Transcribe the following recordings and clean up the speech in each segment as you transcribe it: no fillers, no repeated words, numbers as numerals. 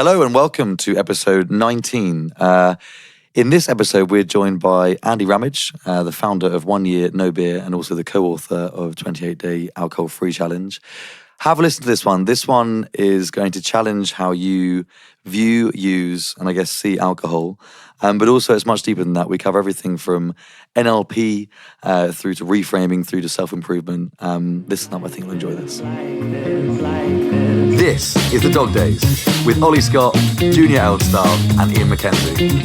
Hello and welcome to episode 19. In this episode, we're joined by Andy Rammage, the founder of 1 Year No Beer and also the co-author of 28-Day Alcohol-Free Challenge. Have a listen to this one. This one is going to challenge how you view, use, and I guess see alcohol. But also it's much deeper than that. We cover everything from NLP through to reframing, through to self-improvement. Listen up, I think you'll enjoy this. This is The Dog Days with Ollie Scott, Junior Eldstyle, and Ian McKenzie.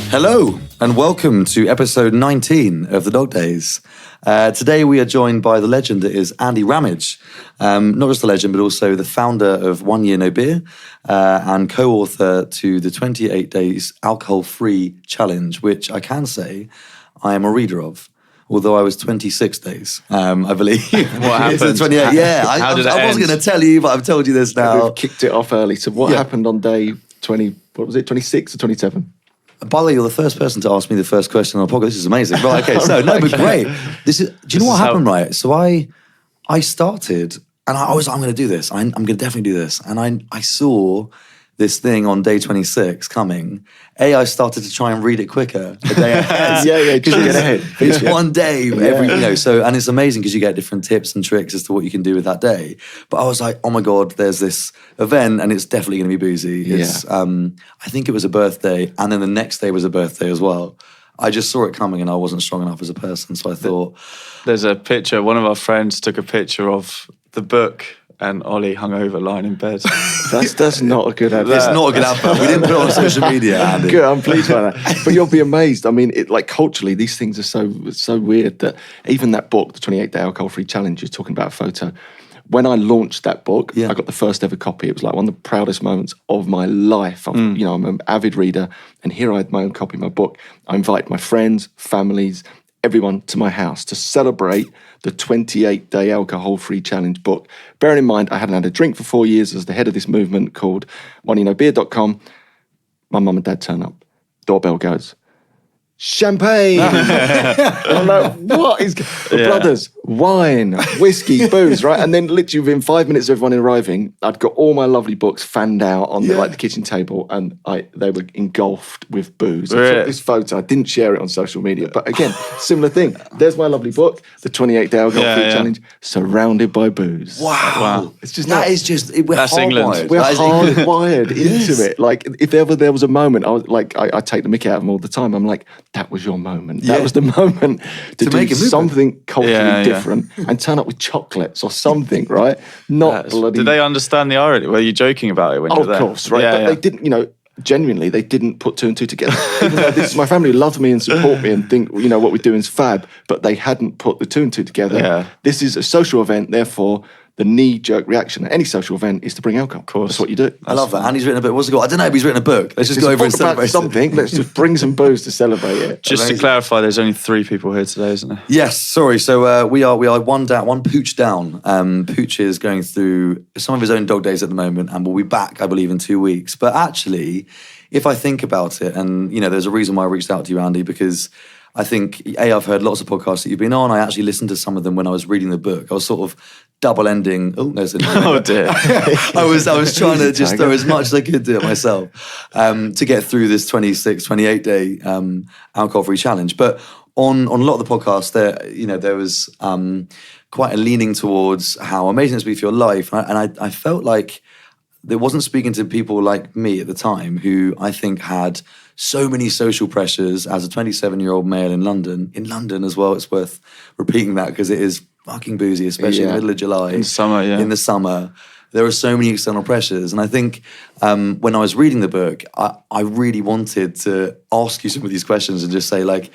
Hello and welcome to episode 19 of The Dog Days. Today we are joined by the legend that is Andy Rammage. Not just the legend, but also the founder of 1 Year No Beer and co-author to the 28 Days Alcohol-Free Challenge, which I can say I am a reader of. Although I was 26 days, I believe. What happened? 28, yeah. I wasn't going to tell you, but I've told you this now. We've kicked it off early. So what happened on day 20, what was it, 26 or 27? By the way, you're the first person to ask me the first question on the podcast. This is amazing. Right, okay, so, no, but great. Do you know what happened, right? So I started, and I was, I'm going to do this. I'm going to definitely do this. And I saw this thing on day 26 coming. I started to try and read it quicker a day ahead. yeah, just get ahead. It's one day every, and it's amazing because you get different tips and tricks as to what you can do with that day. But I was like, oh my God, there's this event and it's definitely going to be boozy. It's, I think it was a birthday, and then the next day was a birthday as well. I just saw it coming and I wasn't strong enough as a person, so I thought... There's a picture, one of our friends took a picture of the book and Ollie hung over lying in bed. That's not a good advert. It's not a good advert. We didn't put it on social media, Andy. Good, I'm pleased by that. But you'll be amazed. I mean, culturally, these things are so weird that even that book, the 28-Day Alcohol-Free Challenge, you're talking about a photo. When I launched that book, I got the first ever copy. It was like one of the proudest moments of my life. I'm an avid reader, and here I had my own copy of my book. I invited my friends, families, everyone to my house to celebrate the 28-Day Alcohol-Free Challenge book. Bearing in mind, I hadn't had a drink for 4 years as the head of this movement called OneYearNoBeer.com. My mum and dad turn up. Doorbell goes, champagne! And I'm like, what is... Brothers, wine, whiskey, booze, right? And then literally within 5 minutes of everyone arriving, I'd got all my lovely books fanned out on the kitchen table, and they were engulfed with booze. I took this photo. I didn't share it on social media, but again, similar thing. There's my lovely book, the 28-Day Alcohol-Free Challenge, surrounded by booze. Wow. It's just that is just... We're That's hardwired. England. We're hardwired into it. Like, if ever there was a moment, I take the mickey out of them all the time. I'm like, that was your moment. That was the moment to do make a movement. something culturally different and turn up with chocolates or something, right? Not bloody... Did they understand the irony? Were you joking about it when you were there? Of course, right? But they didn't, genuinely, they didn't put two and two together. Even though my family love me and support me and think, what we're doing is fab, but they hadn't put the two and two together. Yeah. This is a social event, therefore... The knee-jerk reaction at any social event is to bring alcohol. Of course. That's what you do. I love that. And he's written a book. What's it called? I don't know, but he's written a book. Let's just go over and celebrate something. Let's just bring some booze to celebrate it. Just to clarify, there's only 3 people here today, isn't there? Yes, sorry. So we are one pooch down. Pooch is going through some of his own dog days at the moment, and we'll be back, I believe, in 2 weeks. But actually, if I think about it, and there's a reason why I reached out to you, Andy, because I think, I've heard lots of podcasts that you've been on. I actually listened to some of them when I was reading the book. I was sort of double-ending. Oh, there's a... Oh, dear. I was trying to just throw as much as I could do it myself to get through this 28-day alcohol-free challenge. But on a lot of the podcasts, there was quite a leaning towards how amazing it's been for your life. And I felt like it wasn't speaking to people like me at the time who I think had so many social pressures as a 27-year-old male in London as well. It's worth repeating that because it is fucking boozy, especially in the middle of July. In summer, In the summer. There are so many external pressures. And I think when I was reading the book, I really wanted to ask you some of these questions and just say, like,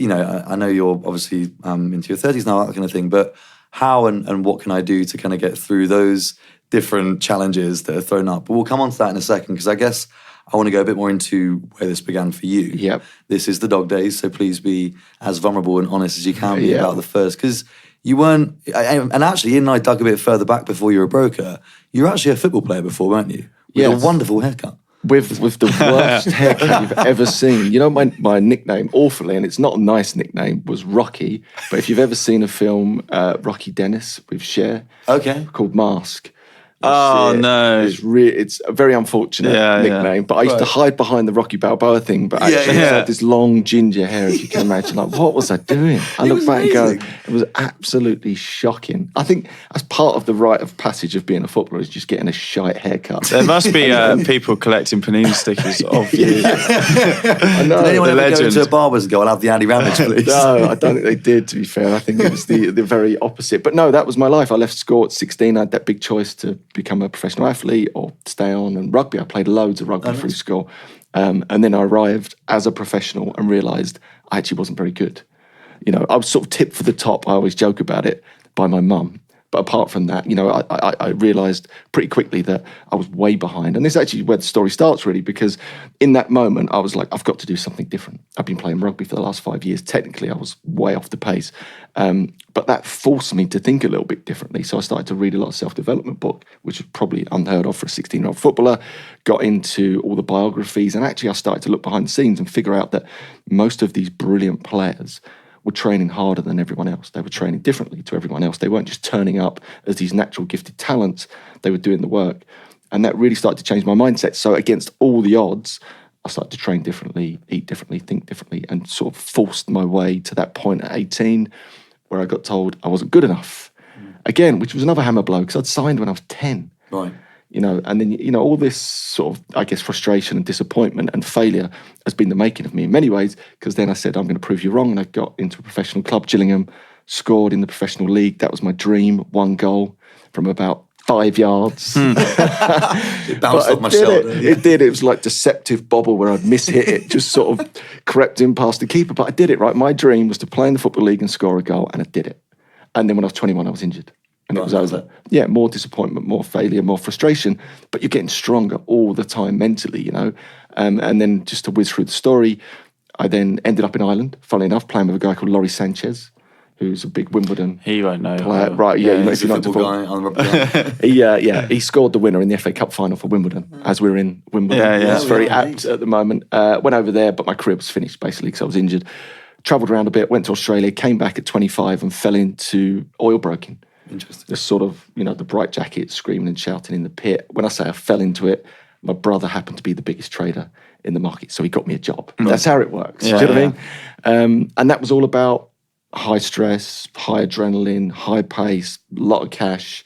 I know you're obviously into your 30s now, that kind of thing, but how and what can I do to kind of get through those different challenges that are thrown up? But we'll come on to that in a second, because I guess I want to go a bit more into where this began for you. Yep. This is the Dog Days, so please be as vulnerable and honest as you can be about the first, because you weren't, and actually Ian and I dug a bit further back before you were a broker, you were actually a football player before, weren't you? With a wonderful haircut. With the worst haircut you've ever seen. My nickname, awfully, and it's not a nice nickname, was Rocky. But if you've ever seen a film, Rocky Dennis with Cher, called Mask, Oh, no. It's a very unfortunate nickname, but I used to hide behind the Rocky Balboa thing, but actually I had this long ginger hair, if you can imagine. Like, what was I doing? I look back and go, it was absolutely shocking. I think as part of the rite of passage of being a footballer is just getting a shite haircut. There must be people collecting panini stickers of you. I know. Did anyone ever go to a barber's and go, I'll have the Andy Rammage, please? No, I don't think they did, to be fair. I think it was the very opposite. But no, that was my life. I left school at 16. I had that big choice to become a professional athlete or stay on. And rugby, I played loads of rugby through school. And then I arrived as a professional and realised I actually wasn't very good. You know, I was sort of tipped for the top, I always joke about it, by my mum. But apart from that, you know, I realised pretty quickly that I was way behind. And this is actually where the story starts, really, because in that moment, I was like, I've got to do something different. I've been playing rugby for the last 5 years. Technically, I was way off the pace. But that forced me to think a little bit differently. So I started to read a lot of self-development book, which was probably unheard of for a 16-year-old footballer, got into all the biographies. And actually, I started to look behind the scenes and figure out that most of these brilliant players were training harder than everyone else. They were training differently to everyone else. They weren't just turning up as these natural gifted talents. They were doing the work. And that really started to change my mindset. So against all the odds, I started to train differently, eat differently, think differently, and sort of forced my way to that point at 18 where I got told I wasn't good enough. Again, which was another hammer blow because I'd signed when I was 10. Right. You know, and then, you know, all this sort of, I guess, frustration and disappointment and failure has been the making of me in many ways, because then I said, I'm going to prove you wrong. And I got into a professional club, Gillingham, scored in the professional league. That was my dream, 1 goal from about 5 yards. It bounced off my shoulder. It did. It was like deceptive bobble where I'd mishit it, just sort of crept in past the keeper. But I did it, right? My dream was to play in the Football League and score a goal, and I did it. And then when I was 21, I was injured. And it was over. Yeah, more disappointment, more failure, more frustration. But you're getting stronger all the time mentally, you know. And then just to whiz through the story, I then ended up in Ireland, funnily enough, playing with a guy called Laurie Sanchez, who's a big Wimbledon He won't know. player. Right, yeah, He's a football guy on the rugby guy. he scored the winner in the FA Cup final for Wimbledon, as we're in Wimbledon. Yeah. It's very apt at the moment. Went over there, but my career was finished, basically, because I was injured. Travelled around a bit, went to Australia, came back at 25 and fell into oil broking. Interesting. The sort of, you know, the bright jacket screaming and shouting in the pit. When I say I fell into it, my brother happened to be the biggest trader in the market, so he got me a job. Right. That's how it works. Do you know what I mean? And that was all about high stress, high adrenaline, high pace, a lot of cash,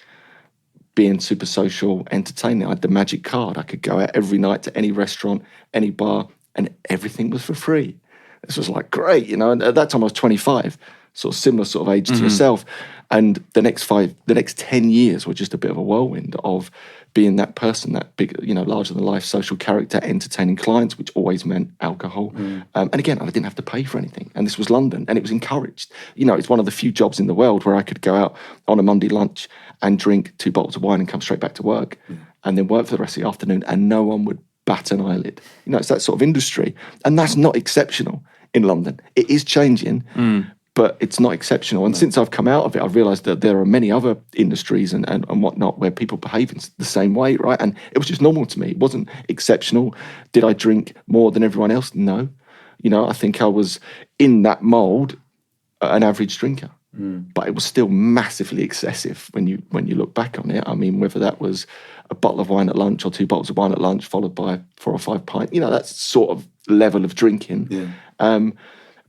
being super social, entertaining. I had the magic card. I could go out every night to any restaurant, any bar, and everything was for free. This was like great, you know. And at that time I was 25, sort of similar sort of age to yourself. And the next 10 years were just a bit of a whirlwind of being that person, that big, you know, larger than life social character, entertaining clients, which always meant alcohol. And again, I didn't have to pay for anything. And this was London, and it was encouraged. You know, it's one of the few jobs in the world where I could go out on a Monday lunch and drink 2 bottles of wine and come straight back to work and then work for the rest of the afternoon, and no one would bat an eyelid. You know, it's that sort of industry. And that's not exceptional in London. It is changing, but it's not exceptional. And since I've come out of it, I've realised that there are many other industries and whatnot where people behave in the same way, right? And it was just normal to me. It wasn't exceptional. Did I drink more than everyone else? No. You know, I think I was in that mould, an average drinker. But it was still massively excessive when you look back on it. I mean, whether that was a bottle of wine at lunch or 2 bottles of wine at lunch followed by 4 or 5 pints, you know, that's sort of level of drinking. Yeah.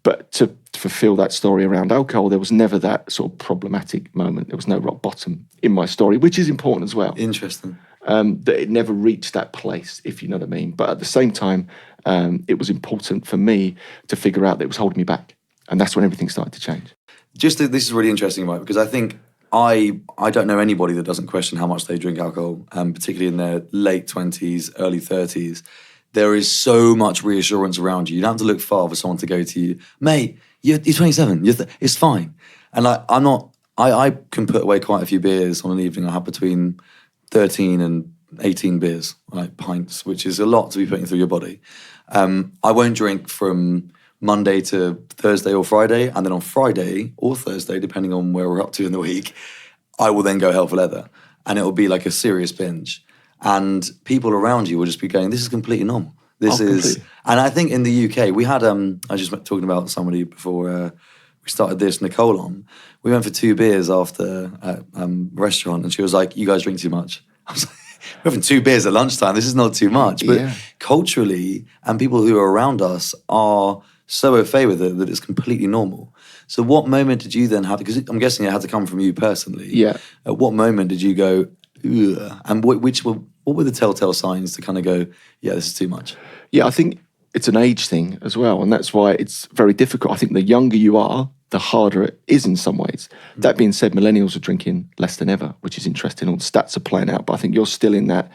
But to fulfill that story around alcohol, there was never that sort of problematic moment. There was no rock bottom in my story, which is important as well. Interesting. That it never reached that place, if you know what I mean. But at the same time, it was important for me to figure out that it was holding me back. And that's when everything started to change. This is really interesting, right? Because I think I don't know anybody that doesn't question how much they drink alcohol, particularly in their late 20s, early 30s. There is so much reassurance around you. You don't have to look far for someone to go to you, mate, you're 27, it's fine. And I can put away quite a few beers on an evening. I have between 13 and 18 beers, like pints, which is a lot to be putting through your body. I won't drink from Monday to Thursday or Friday, and then on Friday or Thursday, depending on where we're up to in the week, I will then go hell for leather. And it will be like a serious binge. And people around you will just be going, this is completely normal. Completely. And I think in the UK, we had, I was just talking about somebody before we started this, Nicole on. We went for 2 beers after a restaurant, and she was like, you guys drink too much. I was like, we're having 2 beers at lunchtime. This is not too much. But culturally, and people who are around us are so au fait with it that it's completely normal. So what moment did you then have, because I'm guessing it had to come from you personally. Yeah. At what moment did you go, ugh, and what were the telltale signs to kind of go, yeah, this is too much? Yeah, I think it's an age thing as well. And that's why it's very difficult. I think the younger you are, the harder it is in some ways. That being said, millennials are drinking less than ever, which is interesting. All the stats are playing out, but I think you're still in that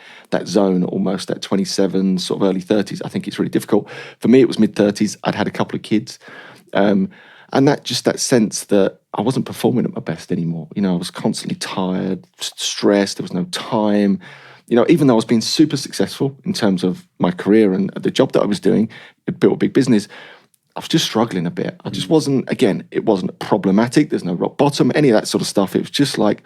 zone, almost at 27, sort of early 30s. I think it's really difficult. For me, it was mid-30s. I'd had a couple of kids. And that sense that I wasn't performing at my best anymore. You know, I was constantly tired, stressed, there was no time. You know, even though I was being super successful in terms of my career and the job that I was doing, it built a big business, I was just struggling a bit. I just wasn't, again, it wasn't problematic. There's no rock bottom, any of that sort of stuff. It was just like,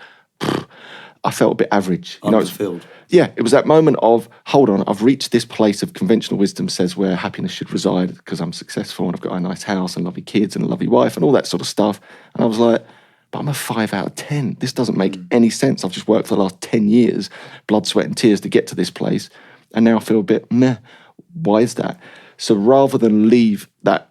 I felt a bit average. You know, Unfulfilled. Yeah, it was that moment of, hold on, I've reached this place of conventional wisdom says where happiness should reside because I'm successful and I've got a nice house and lovely kids and a lovely wife and all that sort of stuff. And I was like, but I'm a 5 out of 10. This doesn't make any sense. I've just worked for the last 10 years, blood, sweat and tears to get to this place. And now I feel a bit meh. Why is that? So rather than leave that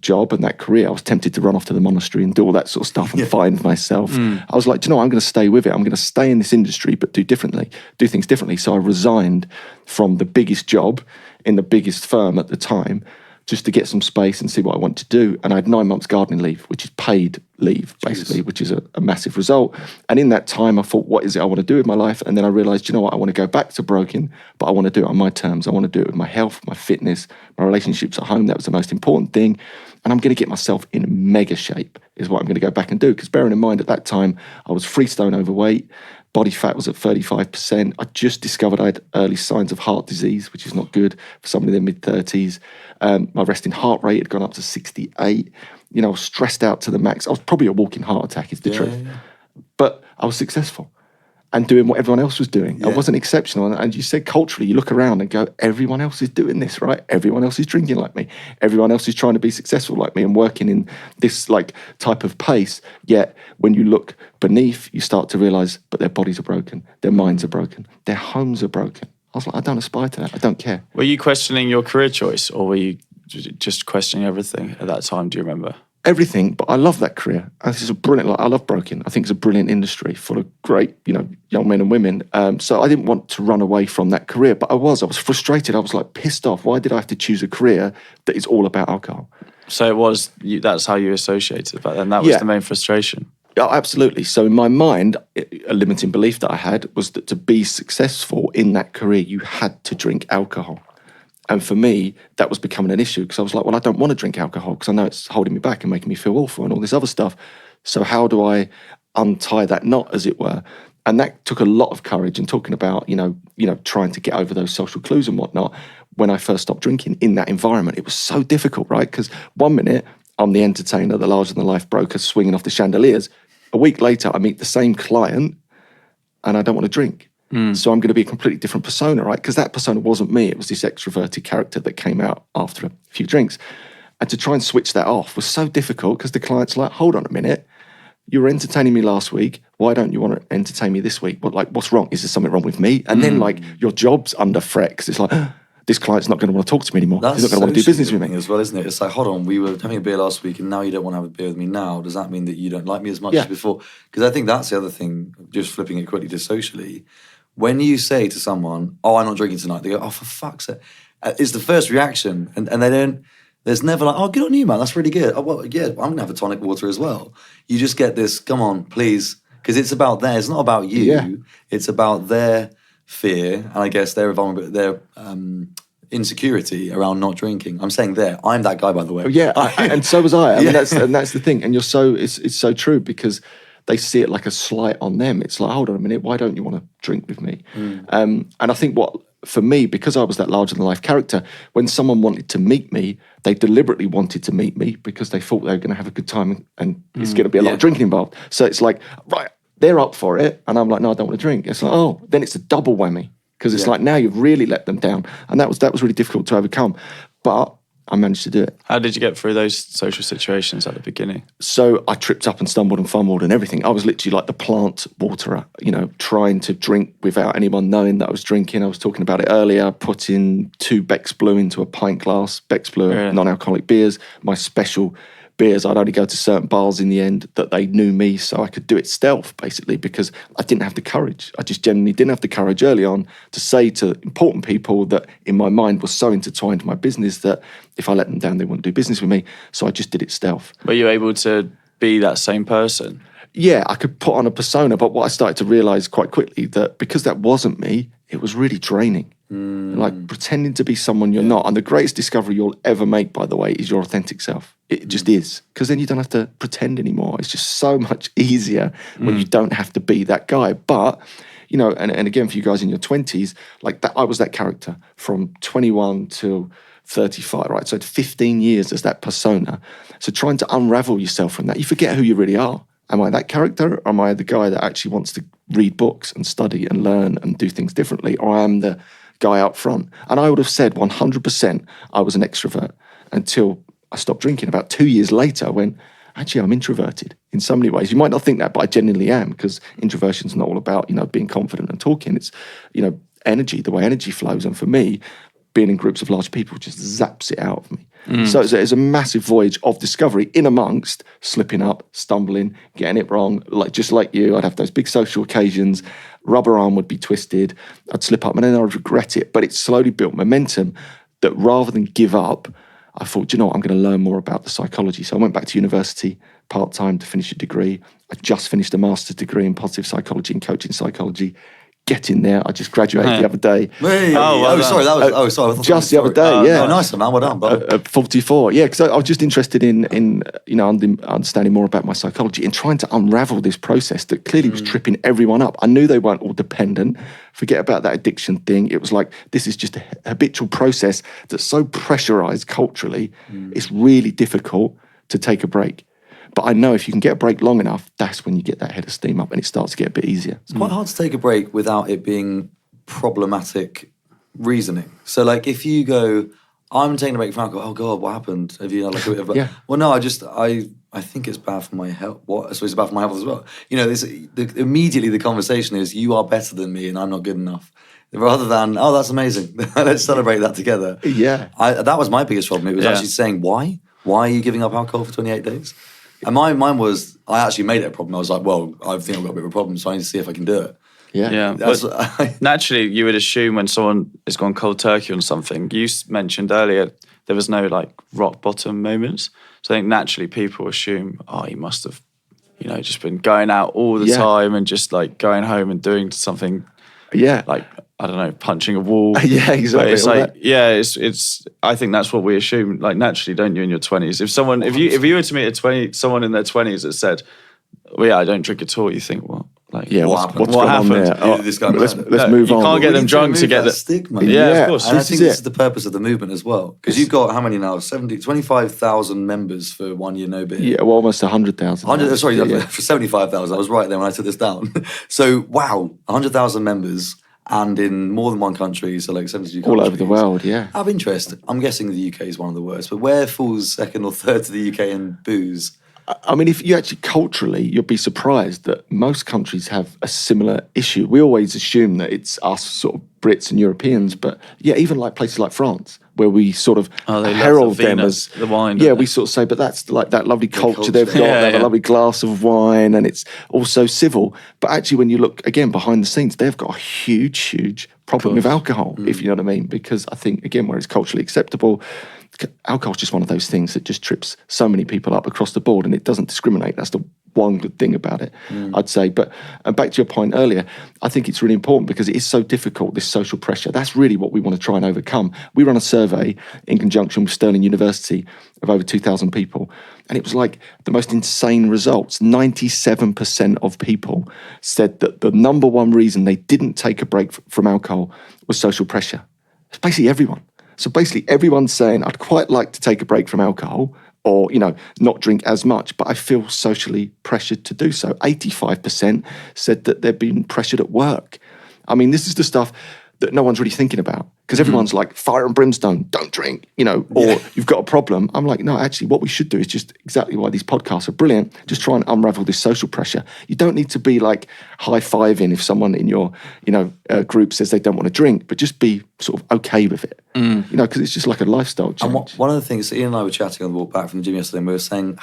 job and that career, I was tempted to run off to the monastery and do all that sort of stuff and find myself. I was like, do you know what? I'm going to stay with it. I'm going to stay in this industry, but do things differently. So I resigned from the biggest job in the biggest firm at the time just to get some space and see what I want to do. And I had 9 months gardening leave, which is paid leave, basically, which is a massive result. And in that time, I thought, what is it I want to do with my life? And then I realized, you know what? I want to go back to broking, but I want to do it on my terms. I want to do it with my health, my fitness, my relationships at home. That was the most important thing. And I'm going to get myself in mega shape is what I'm going to go back and do. Because bearing in mind, at that time, I was 3 stone overweight. Body fat was at 35%. I just discovered I had early signs of heart disease, which is not good for somebody in their mid-30s. My resting heart rate had gone up to 68. You know, I was stressed out to the max. I was probably a walking heart attack, is the truth. Yeah. But I was successful and doing what everyone else was doing. Yeah. I wasn't exceptional. And you said culturally, you look around and go, everyone else is doing this, right? Everyone else is drinking like me. Everyone else is trying to be successful like me and working in this like type of pace. Yet when you look beneath, you start to realize, but their bodies are broken, their minds are broken, their homes are broken. I was like, I don't aspire to that. I don't care. Were you questioning your career choice or were you just questioning everything at that time? Do you remember? Everything, but I love that career. And this is a brilliant, I love broking. I think it's a brilliant industry full of great, you know, young men and women. So I didn't want to run away from that career, but I was frustrated. I was like pissed off. Why did I have to choose a career that is all about alcohol? So it was, that's how you associated back then. That was the main frustration. Yeah, absolutely. So in my mind, a limiting belief that I had was that to be successful in that career, you had to drink alcohol. And for me, that was becoming an issue because I was like, well, I don't want to drink alcohol because I know it's holding me back and making me feel awful and all this other stuff. So how do I untie that knot, as it were? And that took a lot of courage and talking about, you know, trying to get over those social clues and whatnot. When I first stopped drinking in that environment, it was so difficult, right? Because 1 minute, I'm the entertainer, the larger-than-life broker swinging off the chandeliers. A week later, I meet the same client and I don't want to drink. So I'm going to be a completely different persona, right? Because that persona wasn't me. It was this extroverted character that came out after a few drinks. And to try and switch that off was so difficult because the client's like, hold on a minute. You were entertaining me last week. Why don't you want to entertain me this week? What's wrong? Is there something wrong with me? And then your job's under threat because it's like, this client's not going to want to talk to me anymore. He's not going to want to do business with me. As well, isn't it? It's like, hold on, we were having a beer last week and now you don't want to have a beer with me now. Does that mean that you don't like me as much as before? Because I think that's the other thing, just flipping it quickly to socially. When you say to someone, oh, I'm not drinking tonight, they go, oh, for fuck's sake. It's the first reaction. And they don't, there's never like, oh, good on you, man, that's really good. Oh, well, yeah, I'm going to have a tonic water as well. You just get this, come on, please. Because it's about them, it's not about you. Yeah. It's about their fear, and I guess their insecurity around not drinking. I'm saying I'm that guy, by the way. Yeah, and so was I. I mean, that's the thing. And it's so true because they see it like a slight on them. It's like, hold on a minute, why don't you want to drink with me? And I think for me, because I was that larger-than-life character, when someone wanted to meet me, they deliberately wanted to meet me because they thought they were going to have a good time and it's going to be a lot of drinking involved. So it's like, right, they're up for it, and I'm like, no, I don't want to drink. It's like, oh, then it's a double whammy because it's like now you've really let them down. And that was really difficult to overcome. But I managed to do it. How did you get through those social situations at the beginning? So I tripped up and stumbled and fumbled and everything. I was literally like the plant waterer, trying to drink without anyone knowing that I was drinking. I was talking about it earlier, putting 2 Beck's Blue into a pint glass. Beck's Blue, non-alcoholic beers, my special beers. I'd only go to certain bars in the end that they knew me, so I could do it stealth, basically, because I didn't have the courage. I just genuinely didn't have the courage early on to say to important people that in my mind was so intertwined to my business that if I let them down, they wouldn't do business with me. So I just did it stealth. Were you able to be that same person? Yeah, I could put on a persona, but what I started to realise quite quickly that because that wasn't me, it was really draining. Like pretending to be someone you're not. And the greatest discovery you'll ever make, by the way, is your authentic self. It just is. Because then you don't have to pretend anymore. It's just so much easier when you don't have to be that guy. But, and again, for you guys in your 20s, like that, I was that character from 21 till 35, right? So 15 years as that persona. So trying to unravel yourself from that, you forget who you really are. Am I that character, or am I the guy that actually wants to read books and study and learn and do things differently? Or I am the guy out front. And I would have said 100% I was an extrovert until I stopped drinking. About 2 years later, when actually I'm introverted in so many ways. You might not think that, but I genuinely am, because introversion is not all about, being confident and talking. It's, energy, the way energy flows. And for me, being in groups of large people just zaps it out of me. So it's a massive voyage of discovery in amongst slipping up, stumbling, getting it wrong. Just like you, I'd have those big social occasions, rubber arm would be twisted, I'd slip up and then I'd regret it. But it slowly built momentum that rather than give up, I thought, I'm going to learn more about the psychology. So I went back to university part-time to finish a degree. I just finished a master's degree in positive psychology and coaching psychology. Get in there. I just graduated the other day. Sorry. Just the other day, yeah. Oh, nice one, man. Well done, bro. 44, yeah, because I was just interested in understanding more about my psychology and trying to unravel this process that clearly was tripping everyone up. I knew they weren't all dependent. Forget about that addiction thing. It was like, this is just a habitual process that's so pressurized culturally, it's really difficult to take a break. But I know if you can get a break long enough, that's when you get that head of steam up and it starts to get a bit easier. It's quite hard to take a break without it being problematic reasoning. So, like, if you go, I'm taking a break from alcohol, oh God, what happened? Have you had like a bit of a... Well, no, I think it's bad for my health. What? So it's bad for my health as well. Immediately the conversation is, you are better than me and I'm not good enough. Rather than, oh, that's amazing. Let's celebrate that together. Yeah. That was my biggest problem. It was actually saying, why? Why are you giving up alcohol for 28 days? And mine was, I actually made it a problem. I was like, well, I think I've got a bit of a problem, so I need to see if I can do it. Yeah. But naturally, you would assume when someone has gone cold turkey on something, you mentioned earlier, there was no like rock bottom moments. So I think naturally people assume, oh, he must have, just been going out all the time and just like going home and doing something. Yeah. Like, I don't know, punching a wall. Yeah, exactly. But it's like, it's. I think that's what we assume. Like naturally, don't you in your 20s? If you were to meet someone in their 20s that said, "Well, yeah, I don't drink at all," you think, well, like, what happened? This guy let's move on. You can't get them drunk to get the stigma. Yeah, of course. And I think this is the purpose of the movement as well. Because you've got how many now? 25,000 members for 1 year no beer. Yeah, well, almost 100,000. Sorry, for 75,000. I was right there when I took this down. So wow, 100,000 members. And in more than one country, so like 72 countries. All over the world, yeah. Out of interest, I'm guessing the UK is one of the worst, but where falls second or third to the UK in booze? I mean, if you actually culturally, you'll be surprised that most countries have a similar issue. We always assume that it's us sort of Brits and Europeans, but yeah, even like places like France, where we sort of herald them as the wine. Yeah, we sort of say, but that's like that lovely culture they've got. They have a lovely glass of wine, and it's also civil. But actually, when you look again behind the scenes, they've got a huge problem with alcohol, if you know what I mean. Because I think again, where it's culturally acceptable, alcohol's just one of those things that just trips so many people up across the board, and it doesn't discriminate. That's the one good thing about it, I'd say. But back to your point earlier, I think it's really important because it is so difficult, this social pressure. That's really what we want to try and overcome. We run a survey in conjunction with Stirling University of over 2,000 people, and it was like the most insane results. 97% of people said that the number one reason they didn't take a break from alcohol was social pressure. It's basically everyone. So basically everyone's saying, I'd quite like to take a break from alcohol, or, not drink as much, but I feel socially pressured to do so. 85% said that they've been pressured at work. I mean, this is the stuff that no one's really thinking about. Because everyone's like, fire and brimstone, don't drink, or you've got a problem. I'm like, no, actually, what we should do is just exactly why these podcasts are brilliant, just try and unravel this social pressure. You don't need to be like high-fiving if someone in your, group says they don't want to drink, but just be sort of okay with it, because it's just like a lifestyle change. And one of the things, Ian and I were chatting on the walk back from the gym yesterday, and we were saying,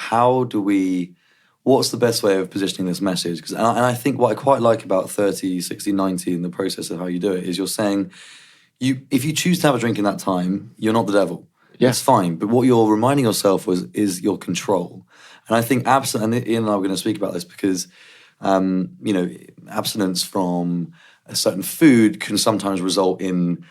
what's the best way of positioning this message? And I think what I quite like about 30, 60, 90 and the process of how you do it is you're saying, if you choose to have a drink in that time, you're not the devil. Yeah. It's fine. But what you're reminding yourself is your control. And I think and Ian and I were going to speak about this because, abstinence from a certain food can sometimes result in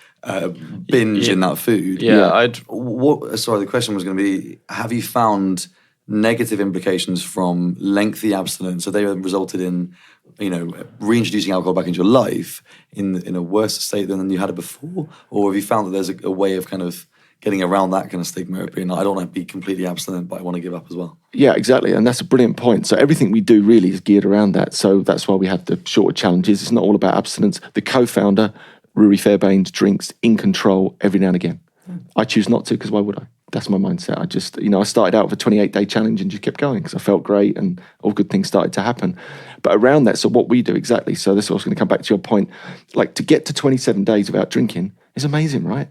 binge in that food. Yeah. The question was going to be, have you found negative implications from lengthy abstinence? So they resulted in, reintroducing alcohol back into your life in a worse state than you had it before? Or have you found that there's a way of kind of getting around that kind of stigma of being like, I don't want to be completely abstinent, but I want to give up as well? Yeah, exactly. And that's a brilliant point. So everything we do really is geared around that. So that's why we have the shorter challenges. It's not all about abstinence. The co-founder, Rory Fairbairn, drinks in control every now and again. I choose not to, because why would I? That's my mindset. I just, I started out with a 28-day challenge and just kept going because I felt great and all good things started to happen. But around that, so what we do exactly, so this is also going to come back to your point, like to get to 27 days without drinking is amazing, right?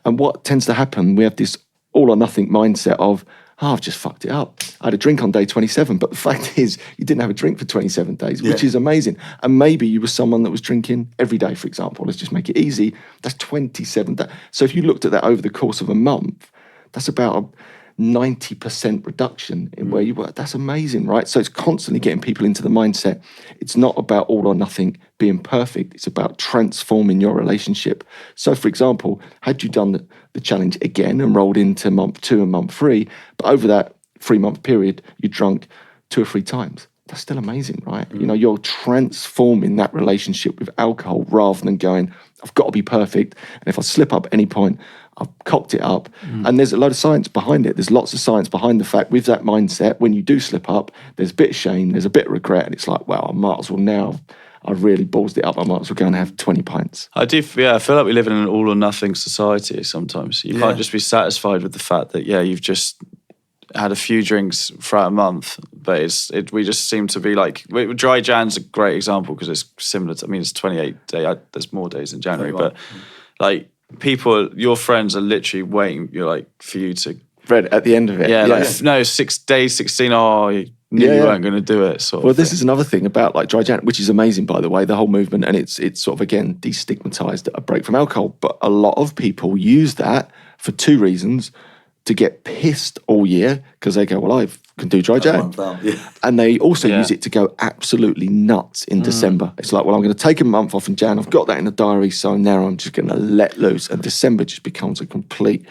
And what tends to happen, we have this all or nothing mindset of, I've just fucked it up. I had a drink on day 27, but the fact is you didn't have a drink for 27 days, which is amazing. And maybe you were someone that was drinking every day, for example. Let's just make it easy. That's 27 days. So if you looked at that over the course of a month, that's about a 90% reduction in where you were. That's amazing, right? So it's constantly getting people into the mindset. It's not about all or nothing being perfect. It's about transforming your relationship. So, for example, had you done the challenge again and rolled into month 2 and month 3, but over that 3-month period, you drunk 2 or 3 times, that's still amazing, right? You're transforming that relationship with alcohol rather than going, I've got to be perfect. And if I slip up at any point, I've cocked it up. And there's a load of science behind it. There's lots of science behind the fact with that mindset, when you do slip up, there's a bit of shame, there's a bit of regret. And it's like, well, I might as well now. I've really ballsed it up. I might as well go and have 20 pints. I feel like we live in an all or nothing society sometimes. You can't just be satisfied with the fact that, you've just had a few drinks throughout a month, but we just seem to be like, Dry Jan's a great example because it's similar to, it's 28 day, there's more days in January, but like people, your friends are literally waiting, for you to Fred, at the end of it. No, 6 days, 16, you knew you weren't going to do it. This is another thing about like Dry Jan, which is amazing, by the way, the whole movement, and it's sort of, again, destigmatized a break from alcohol. But a lot of people use that for 2 reasons: to get pissed all year because they go, well, I can do Dry Jan. And they also use it to go absolutely nuts in December. It's like, well, I'm going to take a month off in Jan. I've got that in the diary, so now I'm just going to let loose. And December just becomes a complete,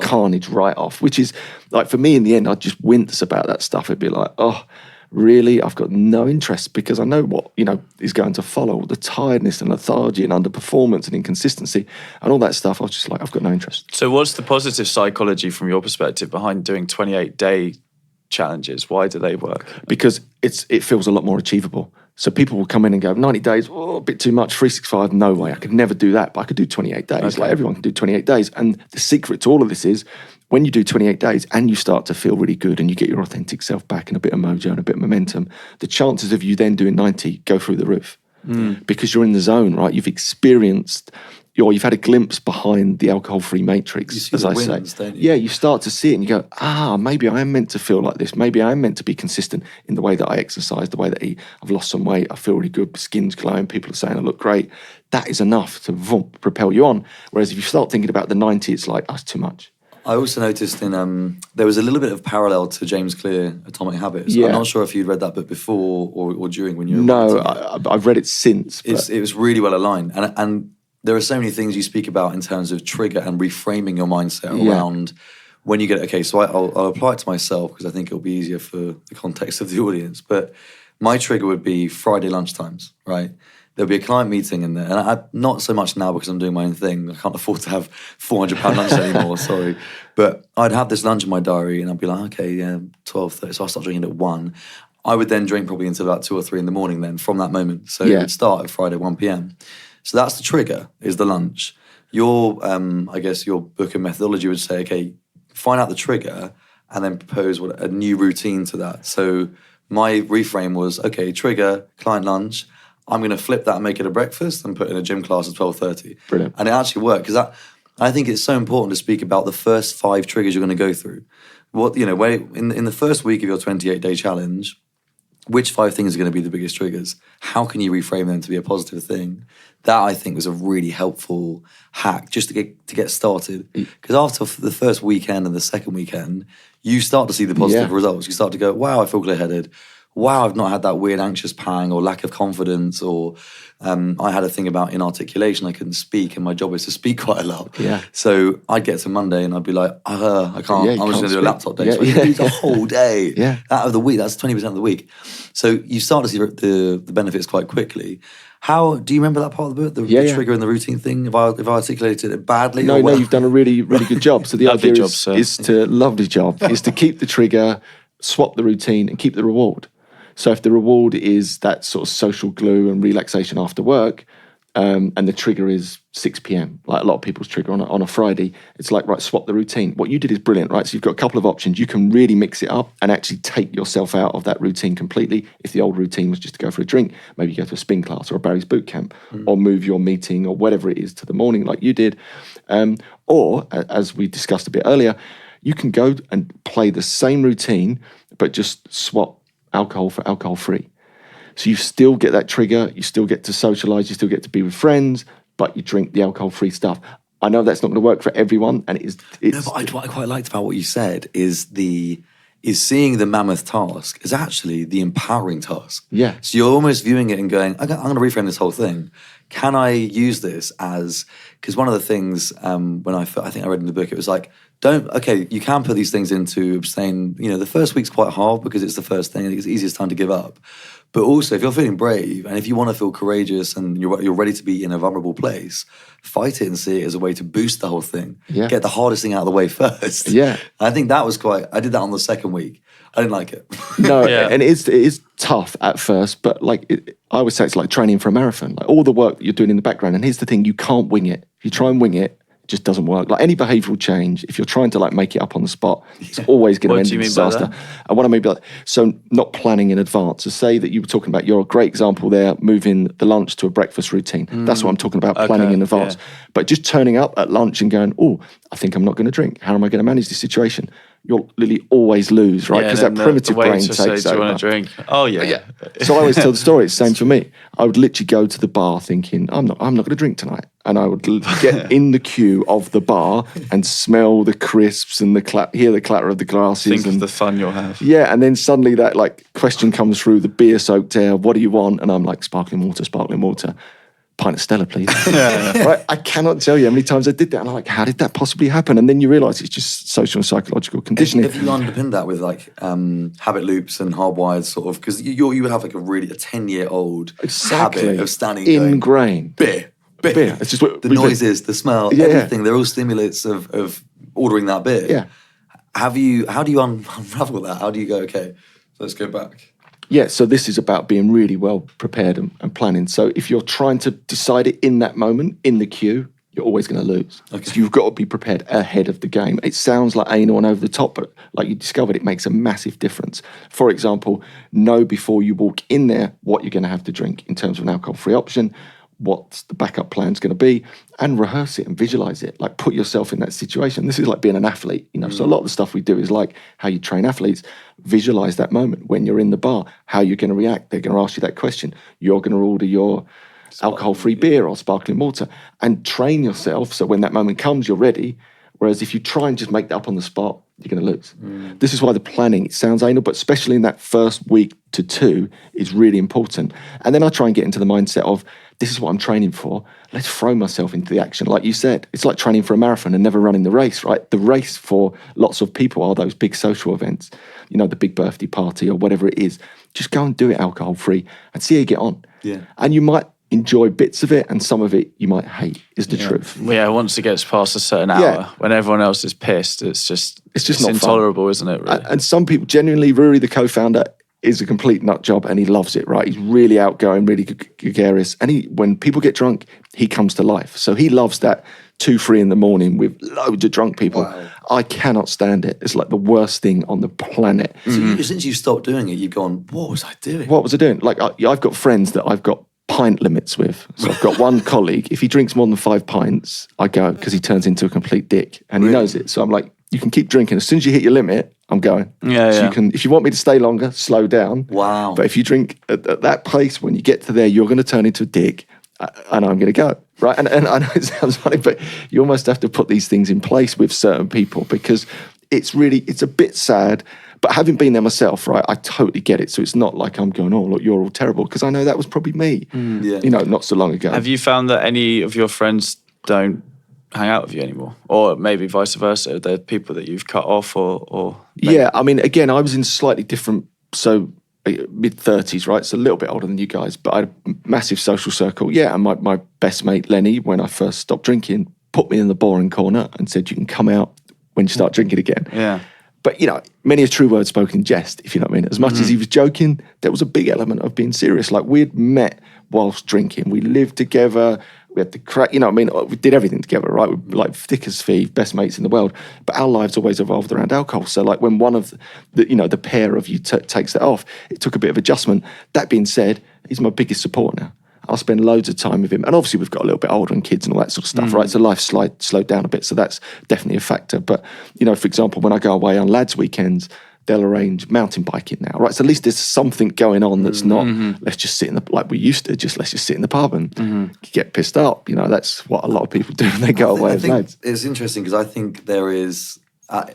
carnage write-off, which is, like, for me, in the end, I'd just wince about that stuff. It'd be like, oh, really? I've got no interest because I know what, is going to follow. The tiredness and lethargy and underperformance and inconsistency and all that stuff. I was just like, I've got no interest. So what's the positive psychology from your perspective behind doing 28-day challenges? Why do they work? Because it feels a lot more achievable. So people will come in and go, 90 days, a bit too much, 365, no way. I could never do that, but I could do 28 days. Okay. Like everyone can do 28 days. And the secret to all of this is when you do 28 days and you start to feel really good and you get your authentic self back and a bit of mojo and a bit of momentum, the chances of you then doing 90 go through the roof. Because you're in the zone, right? You've experienced, or you've had a glimpse behind the alcohol-free matrix, as I say. Yeah, you start to see it and you go, maybe I am meant to feel like this. Maybe I am meant to be consistent in the way that I exercise, the way that I eat. I've lost some weight. I feel really good. Skin's glowing. People are saying I look great. That is enough to propel you on. Whereas if you start thinking about the 90, it's like, that's too much. I also noticed there was a little bit of parallel to James Clear, Atomic Habits. Yeah. I'm not sure if you'd read that book before or during when you were writing it. I've read it since. It was really well aligned. And there are so many things you speak about in terms of trigger and reframing your mindset around when you get it. Okay, so I'll apply it to myself because I think it'll be easier for the context of the audience. But my trigger would be Friday lunchtimes, right? There'll be a client meeting in there. And not so much now because I'm doing my own thing. I can't afford to have £400 lunch anymore, sorry. But I'd have this lunch in my diary and I'd be like, okay, 12:30. So I'll start drinking at 1. I would then drink probably until about 2 or 3 in the morning then from that moment. So it would start at Friday, 1 p.m. So that's the trigger, is the lunch. Your, I guess your book and methodology would say, okay, find out the trigger and then propose a new routine to that. So my reframe was, okay, trigger, client lunch. I'm going to flip that and make it a breakfast and put in a gym class at 12:30. Brilliant. And it actually worked because I think it's so important to speak about the first 5 triggers you're going to go through. What, you know, in the first week of your 28-day challenge, which 5 things are going to be the biggest triggers? How can you reframe them to be a positive thing? That, I think, was a really helpful hack just to get started. Because after the first weekend and the second weekend, you start to see the positive results. You start to go, wow, I feel clear-headed. Wow, I've not had that weird anxious pang or lack of confidence, or I had a thing about inarticulation. I couldn't speak, and my job is to speak quite a lot. Yeah. So I'd get to Monday and I'd be like, I can't. I'm just going to do a laptop day. Yeah, so I lose the whole day out of the week. That's 20% of the week. So you start to see the benefits quite quickly. How do you remember that part of the book, the trigger and the routine thing? If I articulated it badly? No, you've done a really, really good job. So the idea is to keep the trigger, swap the routine, and keep the reward. So if the reward is that sort of social glue and relaxation after work, and the trigger is 6 p.m, like a lot of people's trigger on a Friday, it's like, right, swap the routine. What you did is brilliant, right? So you've got a couple of options. You can really mix it up and actually take yourself out of that routine completely. If the old routine was just to go for a drink, maybe you go to a spin class or a Barry's boot camp, or move your meeting or whatever it is to the morning like you did. Or, as we discussed a bit earlier, you can go and play the same routine, but just swap alcohol for alcohol-free. So you still get that trigger, you still get to socialise, you still get to be with friends, but you drink the alcohol-free stuff. I know that's not going to work for everyone, and it's no, but what I quite liked about what you said is seeing the mammoth task is actually the empowering task. Yeah. So you're almost viewing it and going, I'm going to reframe this whole thing. Can I use this as, because one of the things when I think I read in the book, it was like, you can put these things into abstain. You know, the first week's quite hard because it's the first thing and it's the easiest time to give up. But also, if you're feeling brave and if you want to feel courageous and you're ready to be in a vulnerable place, fight it and see it as a way to boost the whole thing. Yeah. Get the hardest thing out of the way first. Yeah. I think that was I did that on the second week. I didn't like it. No, and it is tough at first, but I would say it's like training for a marathon. Like all the work that you're doing in the background. And here's the thing, you can't wing it. If you try and wing it, it just doesn't work. Like any behavioural change, if you're trying to make it up on the spot, it's always going to end in disaster. And what I mean by that, so not planning in advance. So say that you were talking about, you're a great example there, moving the lunch to a breakfast routine. That's what I'm talking about, planning in advance. But just turning up at lunch and going, I think I'm not going to drink. How am I going to manage this situation? You'll literally always lose, right? Because that primitive brain takes over. Do you want to drink? Oh, yeah. So I always tell the story, it's the same for me. I would literally go to the bar thinking, I'm not going to drink tonight. And I would get in the queue of the bar and smell the crisps and hear the clatter of the glasses. Think of the fun you'll have. Yeah, and then suddenly that question comes through, the beer-soaked air, what do you want? And I'm like, sparkling water. Pint of Stella, please. Right? I cannot tell you how many times I did that. And I'm like, how did that possibly happen? And then you realise it's just social and psychological conditioning. If you underpin that with habit loops and hardwired sort of, because you would have a 10-year-old habit of standing ingrained. Beer. It's just what the noises, the smell, everything. They're all stimulates of ordering that beer. Yeah. How do you unravel that? How do you go, okay, let's go back? Yeah, so this is about being really well prepared and planning. So if you're trying to decide it in that moment, in the queue, you're always going to lose. Okay. So you've got to be prepared ahead of the game. It sounds like anal and over the top, but like you discovered, it makes a massive difference. For example, know before you walk in there what you're going to have to drink in terms of an alcohol-free option, what the backup plan's going to be, and rehearse it and visualize it. Like put yourself in that situation. This is like being an athlete, So a lot of the stuff we do is like how you train athletes. Visualize that moment when you're in the bar, how you're going to react. They're going to ask you that question. You're going to order your alcohol-free beer or sparkling water and train yourself so when that moment comes, you're ready. Whereas if you try and just make that up on the spot, you're going to lose. This is why the planning, it sounds anal, but especially in that first week to 2 is really important. And then I try and get into the mindset of, this is what I'm training for. Let's throw myself into the action. Like you said, it's like training for a marathon and never running the race, right? The race for lots of people are those big social events, the big birthday party or whatever it is. Just go and do it alcohol-free and see how you get on. Yeah. And you might enjoy bits of it and some of it you might hate, is the truth. Yeah, once it gets past a certain hour, when everyone else is pissed, it's just not intolerable, fun. Isn't it? Really? And some people, genuinely, Rory, the co-founder, is a complete nut job and he loves it, right? He's really outgoing, really gregarious. And when people get drunk, he comes to life. So he loves that 2-3 in the morning with loads of drunk people. Wow. I cannot stand it. It's like the worst thing on the planet. So since you stopped doing it, you've gone, what was I doing? What was I doing? Like I've got friends that I've got pint limits with. So I've got one colleague, if he drinks more than 5 pints, I go, because he turns into a complete dick. And he knows it. So I'm like, you can keep drinking. As soon as you hit your limit, I'm going. So you can, if you want me to stay longer, slow down. Wow. But if you drink at that pace, when you get to there, you're going to turn into a dick, and I'm going to go. Right? And I know it sounds funny, but you almost have to put these things in place with certain people because it's a bit sad. But having been there myself, right, I totally get it. So it's not like I'm going, oh, look, you're all terrible, because I know that was probably me, not so long ago. Have you found that any of your friends don't hang out with you anymore? Or maybe vice versa, they're people that you've cut off or Yeah, I mean, again, I was in slightly different, so mid-30s, right? So a little bit older than you guys, but I had a massive social circle. Yeah, and my best mate, Lenny, when I first stopped drinking, put me in the boring corner and said, you can come out when you start drinking again. Yeah. But, many a true word spoken in jest, if you know what I mean. As much as he was joking, there was a big element of being serious. Like, we'd met whilst drinking. We lived together. We had the crack, we did everything together, right? We were like thick as thieves, best mates in the world. But our lives always evolved around alcohol. So, like, when one of the pair of you takes it off, it took a bit of adjustment. That being said, he's my biggest support now. I'll spend loads of time with him. And obviously we've got a little bit older and kids and all that sort of stuff, right? So life slowed down a bit. So that's definitely a factor. But, for example, when I go away on lads' weekends, they'll arrange mountain biking now, right? So at least there's something going on that's not, let's just sit like we used to, let's just sit in the pub and get pissed up. That's what a lot of people do when they go away as lads. It's interesting because I think there is,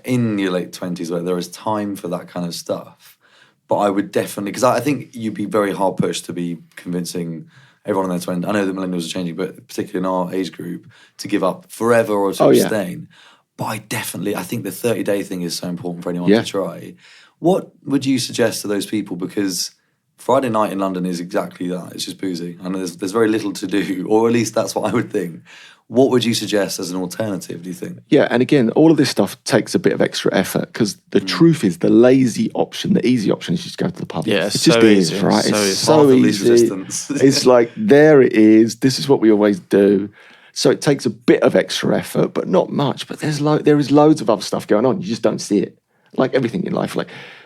in your late 20s, where there is time for that kind of stuff. But I would definitely, because I think you'd be very hard pushed to be convincing everyone in their 20s, I know that millennials are changing, but particularly in our age group, to give up forever or to abstain. But I think the 30-day thing is so important for anyone to try. What would you suggest to those people? Because Friday night in London is exactly that. It's just boozy. And there's very little to do, or at least that's what I would think. What would you suggest as an alternative, do you think? Yeah, and again, all of this stuff takes a bit of extra effort because the truth is the lazy option, the easy option is just go to the pub. Yeah, it just is, right? It's so easy. It's like, there it is. This is what we always do. So it takes a bit of extra effort, but not much. But there is loads of other stuff going on. You just don't see it. Like everything in life,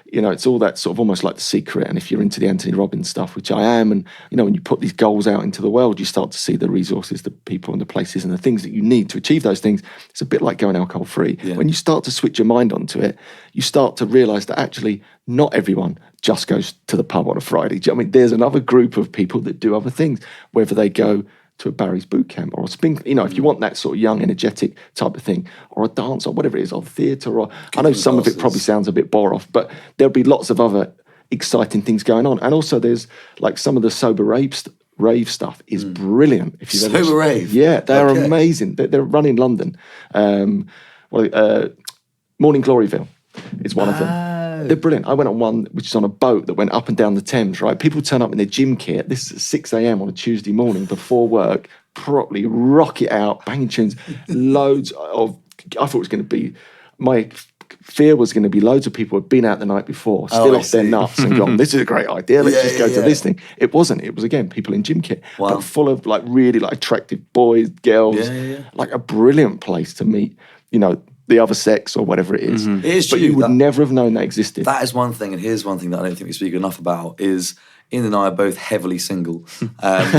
it's all that sort of almost like The Secret. And if you're into the Anthony Robbins stuff, which I am, and, when you put these goals out into the world, you start to see the resources, the people and the places and the things that you need to achieve those things. It's a bit like going alcohol free. Yeah. When you start to switch your mind onto it, you start to realise that actually not everyone just goes to the pub on a Friday. Do you know what I mean? There's another group of people that do other things, whether they go to a Barry's boot camp or a spin, if you want that sort of young, energetic type of thing, or a dance or whatever it is, or theatre, or I know some of it probably sounds a bit bore off, but there'll be lots of other exciting things going on. And also there's like some of the sober rave stuff is brilliant. If you've sober rave? Yeah, they're amazing. They're run in London. Morning Gloryville is one of them. They're brilliant. I went on one which is on a boat that went up and down the Thames, right? People turn up in their gym kit. This is at 6 a.m. on a Tuesday morning before work, properly rock it out, banging tunes. Loads of, I thought it was going to be, my fear was going to be loads of people who had been out the night before, still off their nuts and gone, this is a great idea, let's just go to this thing. It wasn't. It was, again, people in gym kit, but full of like really like attractive boys, girls, like a brilliant place to meet, the other sex or whatever it is. It is true. But you would never have known that existed. That is one thing, and here's one thing that I don't think we speak enough about is Ian and I are both heavily single. And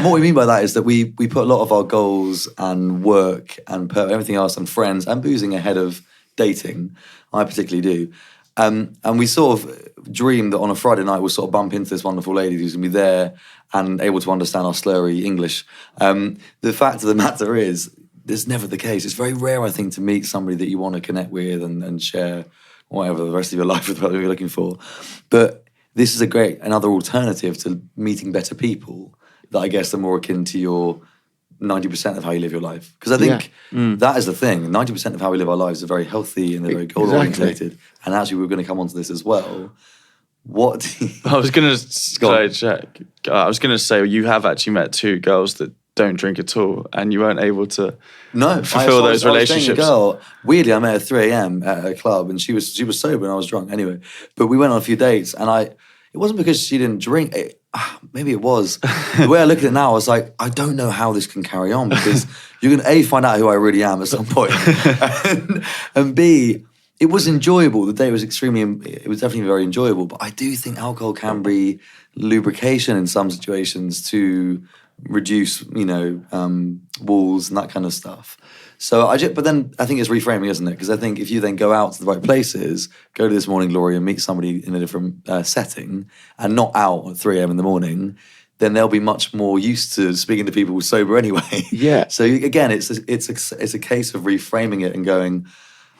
what we mean by that is that we put a lot of our goals and work and everything else and friends and boozing ahead of dating. I particularly do. And we sort of dream that on a Friday night we'll sort of bump into this wonderful lady who's going to be there and able to understand our slurry English. The fact of the matter is, it's never the case. It's very rare, I think, to meet somebody that you want to connect with and share whatever the rest of your life with, what you're looking for. But this is another alternative to meeting better people that I guess are more akin to your 90% of how you live your life. Because I think that is the thing. 90% of how we live our lives are very healthy and they're very goal-orientated. And actually, we're going to come onto this as well. I was going to say, you have actually met two girls that don't drink at all, and you weren't able to No, fulfill those I was dating relationships. a girl. Weirdly, I met her at 3 a.m. at a club, and she was sober and I was drunk. Anyway, but we went on a few dates, and it wasn't because she didn't drink. Maybe it was. The way I look at it now, I was like, I don't know how this can carry on, because you're going to find out who I really am at some point, and B, it was enjoyable. The date was it was definitely very enjoyable. But I do think alcohol can be lubrication in some situations to reduce, walls and that kind of stuff. So but then I think it's reframing, isn't it? Because I think if you then go out to the right places, go to This Morning Glory and meet somebody in a different setting, and not out at 3 a.m. in the morning, then they'll be much more used to speaking to people sober anyway. Yeah. So again, it's a case of reframing it and going,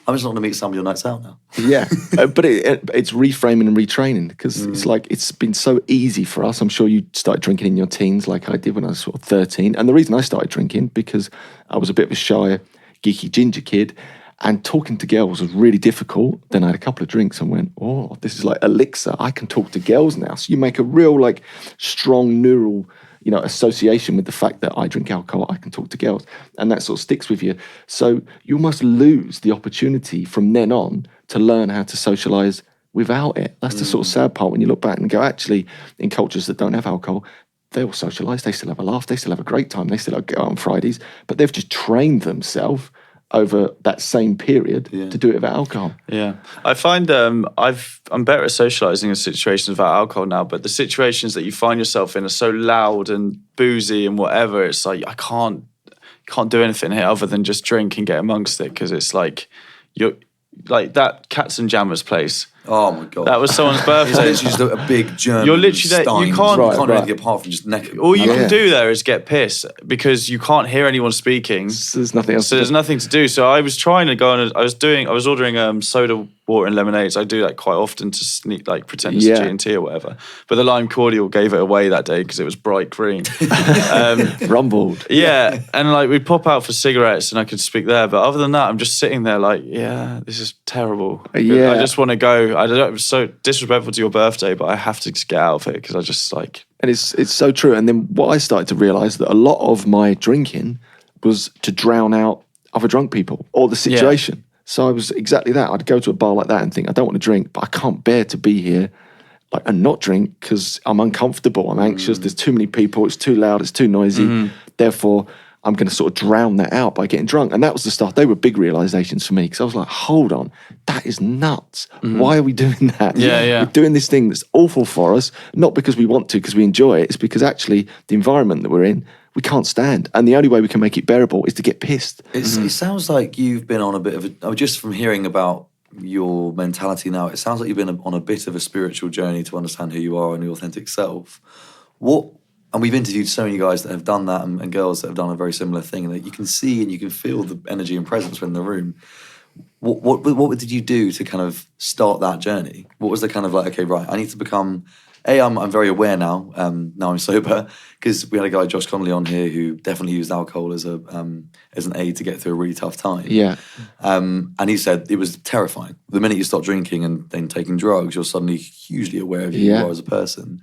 I'm just not going to meet somebody on nights out now. Yeah, but it's reframing and retraining, because it's like it's been so easy for us. I'm sure you started drinking in your teens like I did when I was sort of 13. And the reason I started drinking, because I was a bit of a shy, geeky ginger kid, and talking to girls was really difficult. Then I had a couple of drinks and went, oh, this is like elixir. I can talk to girls now. So you make a real like strong neural association with the fact that I drink alcohol, I can talk to girls, and that sort of sticks with you. So you almost lose the opportunity from then on to learn how to socialise without it. That's the sort of sad part when you look back and go, actually, in cultures that don't have alcohol, they all socialise, they still have a laugh, they still have a great time, they still go out on Fridays, but they've just trained themselves over that same period to do it without alcohol. Yeah, I find I'm better at socialising in situations without alcohol now, but the situations that you find yourself in are so loud and boozy and whatever. It's like I can't do anything here other than just drink and get amongst it, because it's like you're like that Cats and Jammers place. Oh my God. That was someone's birthday. It's just a big German. You're literally there. Steins. You can't do anything apart from just neck. All you can do there is get pissed, because you can't hear anyone speaking. So there's nothing else. So there's nothing to do. So I was trying to go on. I was ordering soda water and lemonades. I do that quite often to sneak, like pretend it's G&T or whatever. But the lime cordial gave it away that day because it was bright green. Rumbled. Yeah, and like we'd pop out for cigarettes and I could speak there. But other than that, I'm just sitting there like, yeah, this is terrible. Yeah. I just want to go. I don't know. It was so disrespectful to your birthday, but I have to just get out of it because I just like. And it's so true. And then what I started to realise that a lot of my drinking was to drown out other drunk people or the situation. Yeah. So I was exactly that. I'd go to a bar like that and think, I don't want to drink, but I can't bear to be here and not drink because I'm uncomfortable, I'm anxious, there's too many people, it's too loud, it's too noisy. Therefore, I'm going to sort of drown that out by getting drunk. And that was the stuff. They were big realizations for me because I was like, hold on, that is nuts. Why are we doing that? Yeah. We're doing this thing that's awful for us, not because we want to, because we enjoy it. It's because actually the environment that we're in, we can't stand. And the only way we can make it bearable is to get pissed. It sounds like you've been on a bit of just from hearing about your mentality now, it sounds like you've been on a bit of a spiritual journey to understand who you are and your authentic self. And we've interviewed so many guys that have done that and girls that have done a very similar thing, that you can see and you can feel the energy and presence in the room. What did you do to kind of start that journey? What was the kind of like, okay, right, I need to become... I'm very aware now. Now I'm sober, because we had a guy, Josh Connolly, on here who definitely used alcohol as an aid to get through a really tough time. Yeah. And he said it was terrifying. The minute you start drinking and then taking drugs, you're suddenly hugely aware of who you are as a person.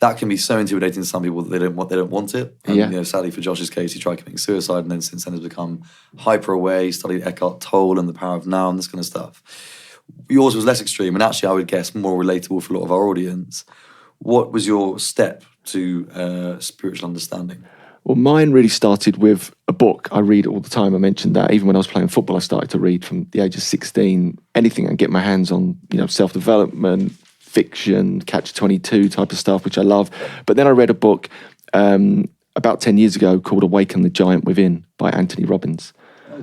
That can be so intimidating to some people that they don't want it. And, sadly for Josh's case, he tried committing suicide, and then since then has become hyper aware. He studied Eckhart Tolle and the power of now and this kind of stuff. Yours was less extreme, and actually I would guess more relatable for a lot of our audience. What was your step to spiritual understanding? Well, mine really started with a book. I read all the time. I mentioned that. Even when I was playing football, I started to read from the age of 16. Anything I can get my hands on, self-development, fiction, Catch-22 type of stuff, which I love. But then I read a book about 10 years ago called Awaken the Giant Within by Anthony Robbins.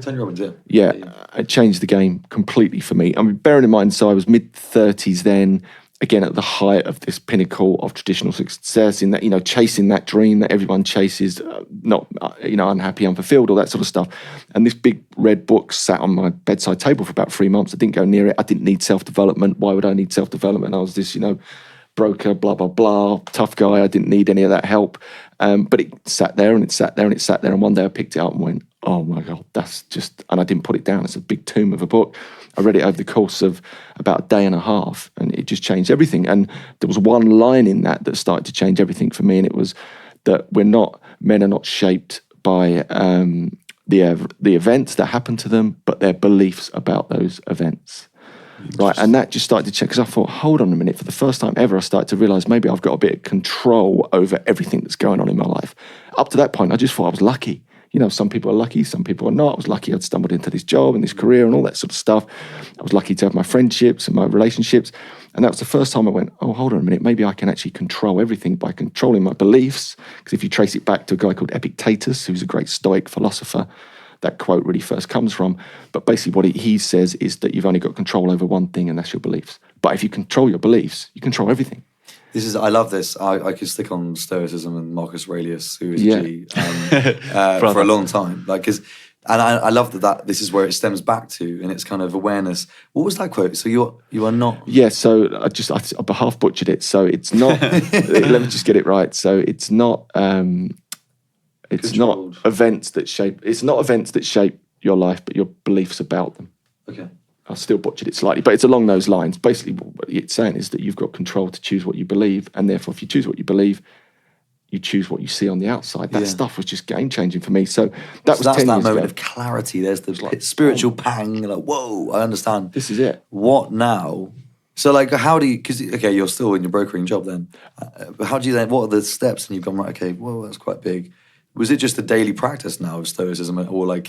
Tony Robbins, Yeah, it changed the game completely for me. I mean, bearing in mind, so I was mid-30s then, again, at the height of this pinnacle of traditional success, in that, chasing that dream that everyone chases, not, unhappy, unfulfilled, all that sort of stuff. And this big red book sat on my bedside table for about 3 months. I didn't go near it. I didn't need self-development. Why would I need self-development? I was this, broker, blah, blah, blah, tough guy. I didn't need any of that help. But it sat there and it sat there and it sat there. And one day I picked it up and went, oh my God, that's just, and I didn't put it down. It's a big tomb of a book. I read it over the course of about a day and a half, and it just changed everything. And there was one line in that started to change everything for me, and it was that we're not men are not shaped by the events that happen to them, but their beliefs about those events. Right, and that just started to check, because I thought, hold on a minute, for the first time ever, I started to realise maybe I've got a bit of control over everything that's going on in my life. Up to that point, I just thought I was lucky. You know, some people are lucky, some people are not. I was lucky I'd stumbled into this job and this career and all that sort of stuff. I was lucky to have my friendships and my relationships. And that was the first time I went, oh, hold on a minute, maybe I can actually control everything by controlling my beliefs. Because if you trace it back to a guy called Epictetus, who's a great Stoic philosopher, that quote really first comes from. But basically what he says is that you've only got control over one thing, and that's your beliefs. But if you control your beliefs, you control everything. I love this. I could stick on Stoicism and Marcus Aurelius, who is a G, for a long time. I love that this is where it stems back to, and it's kind of awareness. What was that quote? So you are not. Yeah. So I half butchered it. So it's not. Let me just get it right. So it's not. It's not events that shape. It's not events that shape your life, but your beliefs about them. Okay. I still butchered it slightly, but it's along those lines. Basically, what it's saying is that you've got control to choose what you believe, and therefore, if you choose what you believe, you choose what you see on the outside. That stuff was just game changing for me. So that's 10 years that moment ago. of clarity. There's the spiritual pang. Like, whoa, I understand. This is it. What now? So, how do you? Because you're still in your brokering job. Then, how do you then? What are the steps? And you've gone, right. Okay, whoa, that's quite big. Was it just a daily practice now of Stoicism, or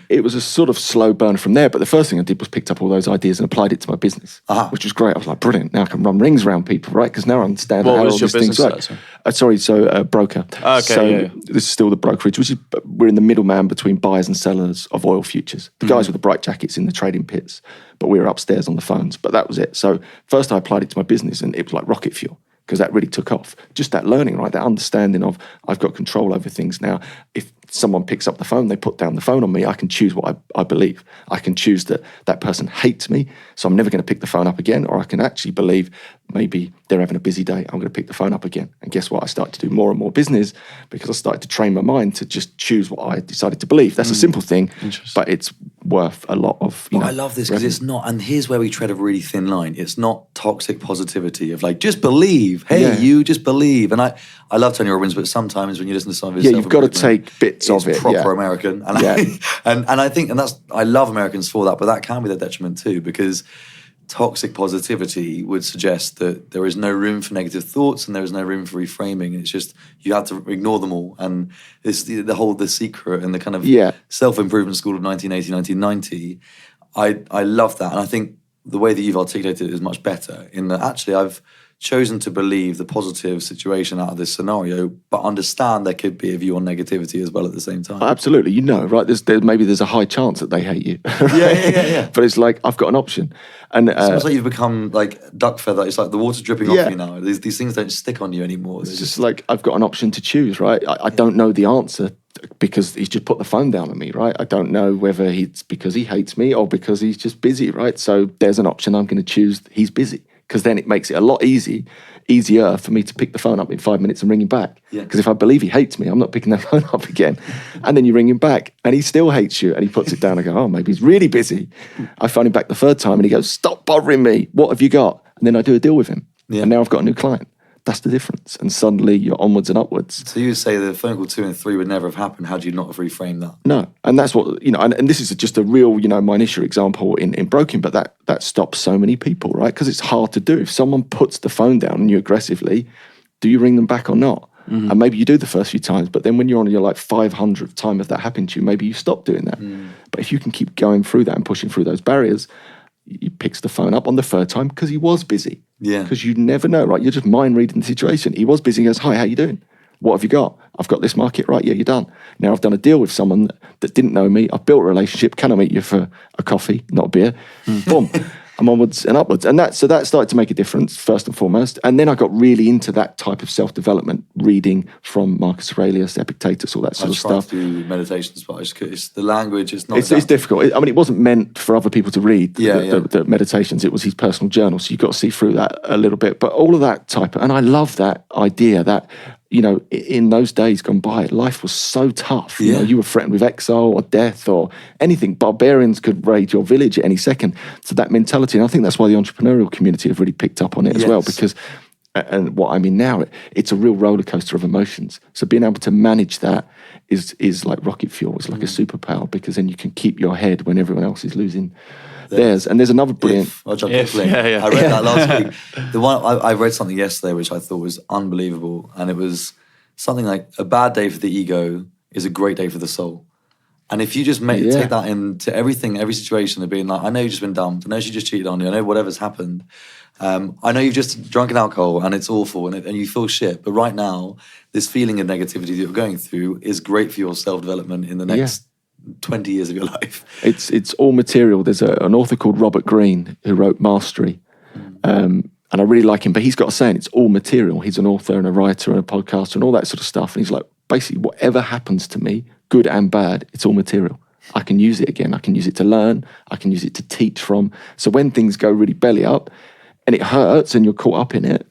It was a sort of slow burn from there, but the first thing I did was picked up all those ideas and applied it to my business, which was great. I was like, brilliant, now I can run rings around people, right? Because now I understand how all these things work. Broker. Okay, so this is still the brokerage, which is, we're in the middleman between buyers and sellers of oil futures. The guys with the bright jackets in the trading pits, but we were upstairs on the phones, but that was it. So first I applied it to my business, and it was like rocket fuel, because that really took off. Just that learning, right? That understanding of I've got control over things now. If someone picks up the phone, they put down the phone on me, I can choose what I believe. I can choose that that person hates me, so I'm never going to pick the phone up again, or I can actually believe maybe they're having a busy day, I'm going to pick the phone up again. And guess what? I started to do more and more business because I started to train my mind to just choose what I decided to believe. That's a simple thing, but it's worth a lot of, I love this because it's not, and here's where we tread a really thin line. It's not toxic positivity of just believe. Hey, you just believe. And I love Tony Robbins, but sometimes when you listen to some of his you've got to take bits of it. Proper American. And I think, and I love Americans for that, but that can be their detriment too, because toxic positivity would suggest that there is no room for negative thoughts and there is no room for reframing. It's just you have to ignore them all. And it's the secret and the kind of self-improvement school of 1980, 1990. I love that. And I think the way that you've articulated it is much better in that actually I've chosen to believe the positive situation out of this scenario, but understand there could be a view on negativity as well at the same time. Absolutely, right? There's a high chance that they hate you. Yeah. But it's like I've got an option, and it's almost like you've become like duck feather. It's like the water's dripping off you now. These things don't stick on you anymore. It's just like I've got an option to choose, right? I don't know the answer because he's just put the phone down on me, right? I don't know whether it's because he hates me or because he's just busy, right? So there's an option. I'm going to choose he's busy. Because then it makes it a lot easier for me to pick the phone up in 5 minutes and ring him back. Because if I believe he hates me, I'm not picking that phone up again. And then you ring him back and he still hates you and he puts it down. I go, oh, maybe he's really busy. I phone him back the third time and he goes, stop bothering me. What have you got? And then I do a deal with him. And now I've got a new client. That's the difference. And suddenly you're onwards and upwards. So you would say the phone call 2 and 3 would never have happened had you not have reframed that? No. And that's what, and this is just a real, minutiae example in broking, but that stops so many people, right? Because it's hard to do. If someone puts the phone down on you aggressively, do you ring them back or not? Mm-hmm. And maybe you do the first few times, but then when you're on your 500th time of that happened to you, maybe you stop doing that. But if you can keep going through that and pushing through those barriers, he picks the phone up on the third time because he was busy. Because you never know, right? You're just mind reading the situation. He was busy. He goes, hi, how you doing? What have you got? I've got this market. Right, yeah, you're done. Now I've done a deal with someone that didn't know me. I've built a relationship. Can I meet you for a coffee, not a beer? Boom. I'm onwards and upwards. And that started to make a difference, first and foremost. And then I got really into that type of self-development, reading from Marcus Aurelius, Epictetus, all that sort of stuff. I tried to do meditations, but it's the language, it's not... It's difficult. It wasn't meant for other people to read, the meditations. It was his personal journal, so you've got to see through that a little bit. But all of that type of... And I love that idea that... in those days gone by, life was so tough. You were threatened with exile or death or anything. Barbarians could raid your village at any second. So that mentality, and I think that's why the entrepreneurial community have really picked up on it as well, because and what I'm in now, it's a real roller coaster of emotions. So being able to manage that is like rocket fuel. It's like a superpower, because then you can keep your head when everyone else is losing theirs. And there's another brilliant... I'll jump quickly. I read that last week. The one I read something yesterday which I thought was unbelievable, and it was something like, a bad day for the ego is a great day for the soul. And if you just take that into everything, every situation, of being like, I know you've just been dumped, I know she just cheated on you, I know whatever's happened, I know you've just drunken alcohol and it's awful and you feel shit, but right now, this feeling of negativity that you're going through is great for your self-development in the next 20 years of your life. It's all material. There's an author called Robert Greene who wrote Mastery. And I really like him, but he's got a saying, it's all material. He's an author and a writer and a podcaster and all that sort of stuff. And he's like, basically, whatever happens to me, good and bad, it's all material. I can use it again. I can use it to learn. I can use it to teach from. So when things go really belly up and it hurts and you're caught up in it,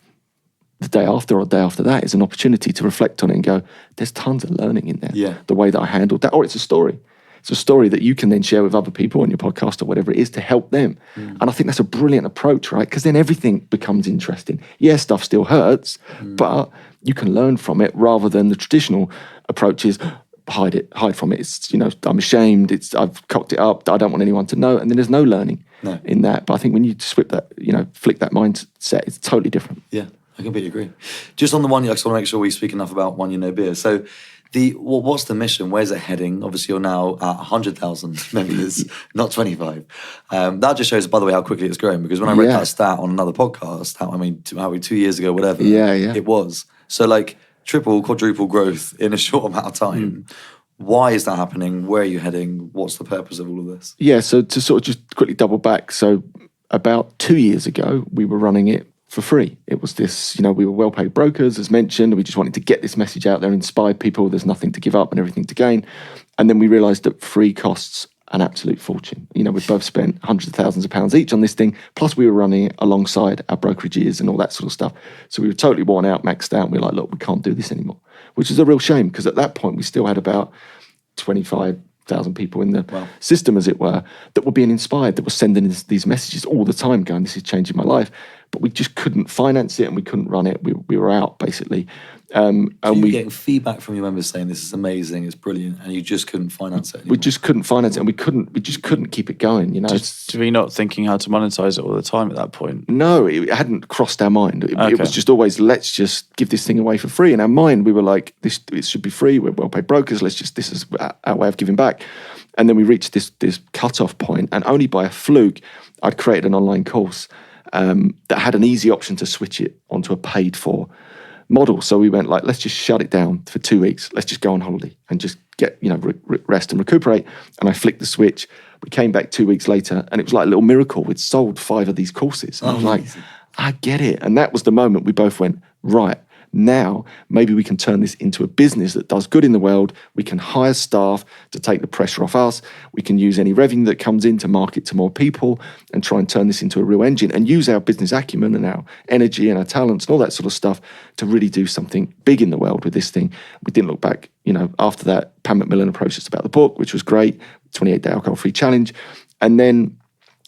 the day after or the day after that is an opportunity to reflect on it and go, there's tons of learning in there. Yeah. The way that I handled that, or it's a story. It's a story that you can then share with other people on your podcast or whatever it is to help them. And I think that's a brilliant approach, right? Because then everything becomes interesting. Yeah, stuff still hurts, but you can learn from it, rather than the traditional approach is hide from it. It's, I'm ashamed. I've cocked it up. I don't want anyone to know. And then there's no learning in that. But I think when you flick that mindset, it's totally different. Yeah, I completely agree. Just on the one, I just want to make sure we speak enough about One Year No Beer. So what's the mission? Where's it heading? Obviously, you're now at 100,000 members, not 25. That just shows, by the way, how quickly it's growing. Because when I read that stat on another podcast, how 2 years ago, whatever, it was. So like triple, quadruple growth in a short amount of time. Why is that happening? Where are you heading? What's the purpose of all of this? Yeah, so to sort of just quickly double back. So about 2 years ago, we were running it for free. It was this, we were well-paid brokers, as mentioned. We just wanted to get this message out there, inspire people. There's nothing to give up and everything to gain. And then we realised that free costs an absolute fortune. We both spent hundreds of thousands of pounds each on this thing. Plus we were running it alongside our brokerages and all that sort of stuff. So we were totally worn out, maxed out. And we were like, look, we can't do this anymore, which is a real shame, because at that point we still had about 25,000 people in the system, as it were, that were being inspired, that were sending us these messages all the time going, this is changing my life. But we just couldn't finance it and we couldn't run it. We were out, basically. And you were getting feedback from your members saying this is amazing, it's brilliant, and you just couldn't finance it anymore. We just couldn't finance it, and we just couldn't keep it going. Were you not thinking how to monetize it all the time at that point? No, it hadn't crossed our mind. It was just always, let's just give this thing away for free. In our mind, we were like, it should be free. We're well-paid brokers. This is our way of giving back. And then we reached this cut-off point, and only by a fluke, I'd created an online course that had an easy option to switch it onto a paid-for model. So we went like, let's just shut it down for 2 weeks. Let's just go on holiday and just get, rest and recuperate. And I flicked the switch. We came back 2 weeks later, and it was like a little miracle. We'd sold 5 of these courses. And I was like, I get it. And that was the moment we both went, right, now maybe we can turn this into a business that does good in the world. We can hire staff to take the pressure off us. We can use any revenue that comes in to market to more people and try and turn this into a real engine, and use our business acumen and our energy and our talents and all that sort of stuff to really do something big in the world with this thing. We didn't look back. After that, Pam McMillan approached us about the book, which was great, 28-day alcohol-free challenge. And then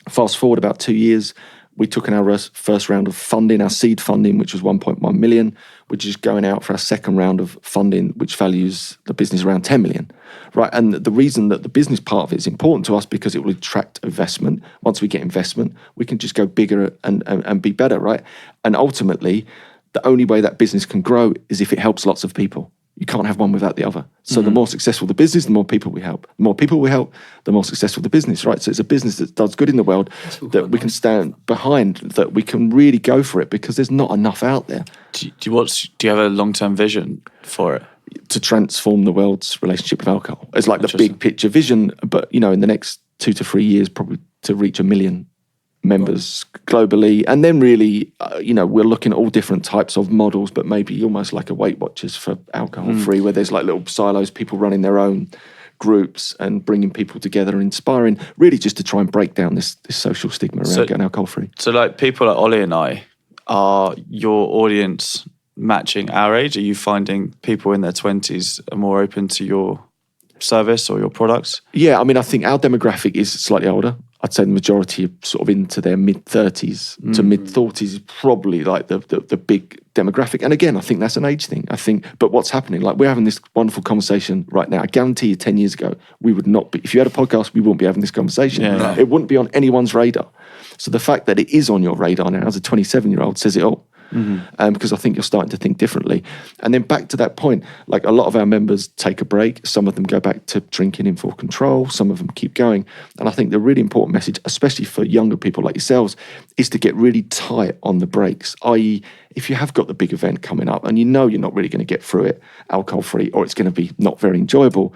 fast forward about 2 years, we took in our first round of funding, our seed funding, which was 1.1 million. We're just going out for our second round of funding, which values the business around 10 million, right? And the reason that the business part of it is important to us, because it will attract investment. Once we get investment, we can just go bigger and be better, right? And ultimately, the only way that business can grow is if it helps lots of people. You can't have one without the other. So the more successful the business, the more people we help. The more people we help, the more successful the business, right? So it's a business that does good in the world, that we can stand behind, that we can really go for it, because there's not enough out there. Do you have a long-term vision for it? To transform the world's relationship with alcohol. It's like the big picture vision, but in the next 2 to 3 years, probably to reach 1 million members globally. And then really, we're looking at all different types of models, but maybe almost like a Weight Watchers for alcohol-free, where there's like little silos, people running their own groups and bringing people together and inspiring, really just to try and break down this social stigma around getting alcohol-free. So like people like Ollie and I, are your audience matching our age? Are you finding people in their 20s are more open to your service or your products? Yeah, I think our demographic is slightly older. I'd say the majority are sort of into their mid-30s to mid-40s is probably like the big demographic. And again, I think that's an age thing. But what's happening, like we're having this wonderful conversation right now. I guarantee you 10 years ago, we would not be, if you had a podcast, we wouldn't be having this conversation. Yeah. It wouldn't be on anyone's radar. So the fact that it is on your radar now as a 27-year-old says it all. Because I think you're starting to think differently. And then back to that point, like a lot of our members take a break. Some of them go back to drinking in full control. Some of them keep going. And I think the really important message, especially for younger people like yourselves, is to get really tight on the breaks. I.e., if you have got the big event coming up and you know you're not really going to get through it alcohol-free, or it's going to be not very enjoyable,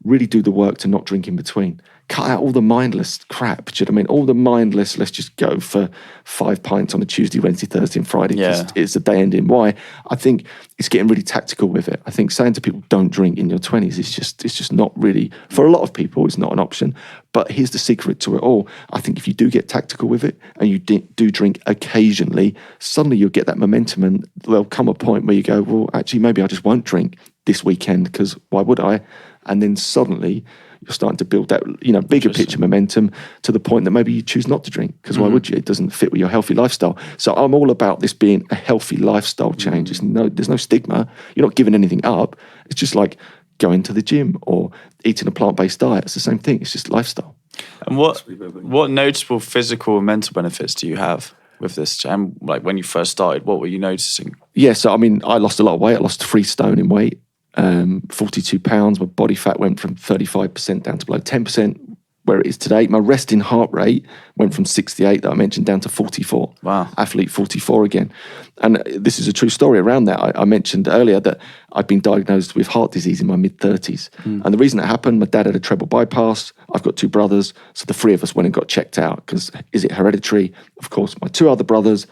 really do the work to not drink in between. Cut out all the mindless crap. Do you know what I mean? All the mindless, let's just go for 5 pints on a Tuesday, Wednesday, Thursday and Friday because it's a day ending. Why? I think it's getting really tactical with it. I think saying to people, don't drink in your 20s, it's just not really, for a lot of people, it's not an option. But here's the secret to it all. I think if you do get tactical with it and you do drink occasionally, suddenly you'll get that momentum and there'll come a point where you go, well, actually, maybe I just won't drink this weekend because why would I? And then suddenly you're starting to build that, bigger picture momentum to the point that maybe you choose not to drink because why would you? It doesn't fit with your healthy lifestyle. So I'm all about this being a healthy lifestyle change. There's no stigma. You're not giving anything up. It's just like going to the gym or eating a plant-based diet. It's the same thing. It's just lifestyle. And what notable physical and mental benefits do you have with this? And like when you first started, what were you noticing? Yeah, so I mean, I lost a lot of weight. I lost 3 stone in weight. 42 pounds. My body fat went from 35% down to below 10%, where it is today. My resting heart rate went from 68 that I mentioned down to 44. Wow. Athlete 44 again. And this is a true story around that. I mentioned earlier that I'd been diagnosed with heart disease in my mid-30s. And the reason that happened, my dad had a treble bypass. I've got 2 brothers. So the 3 of us went and got checked out because is it hereditary? Of course, my 2 other brothers,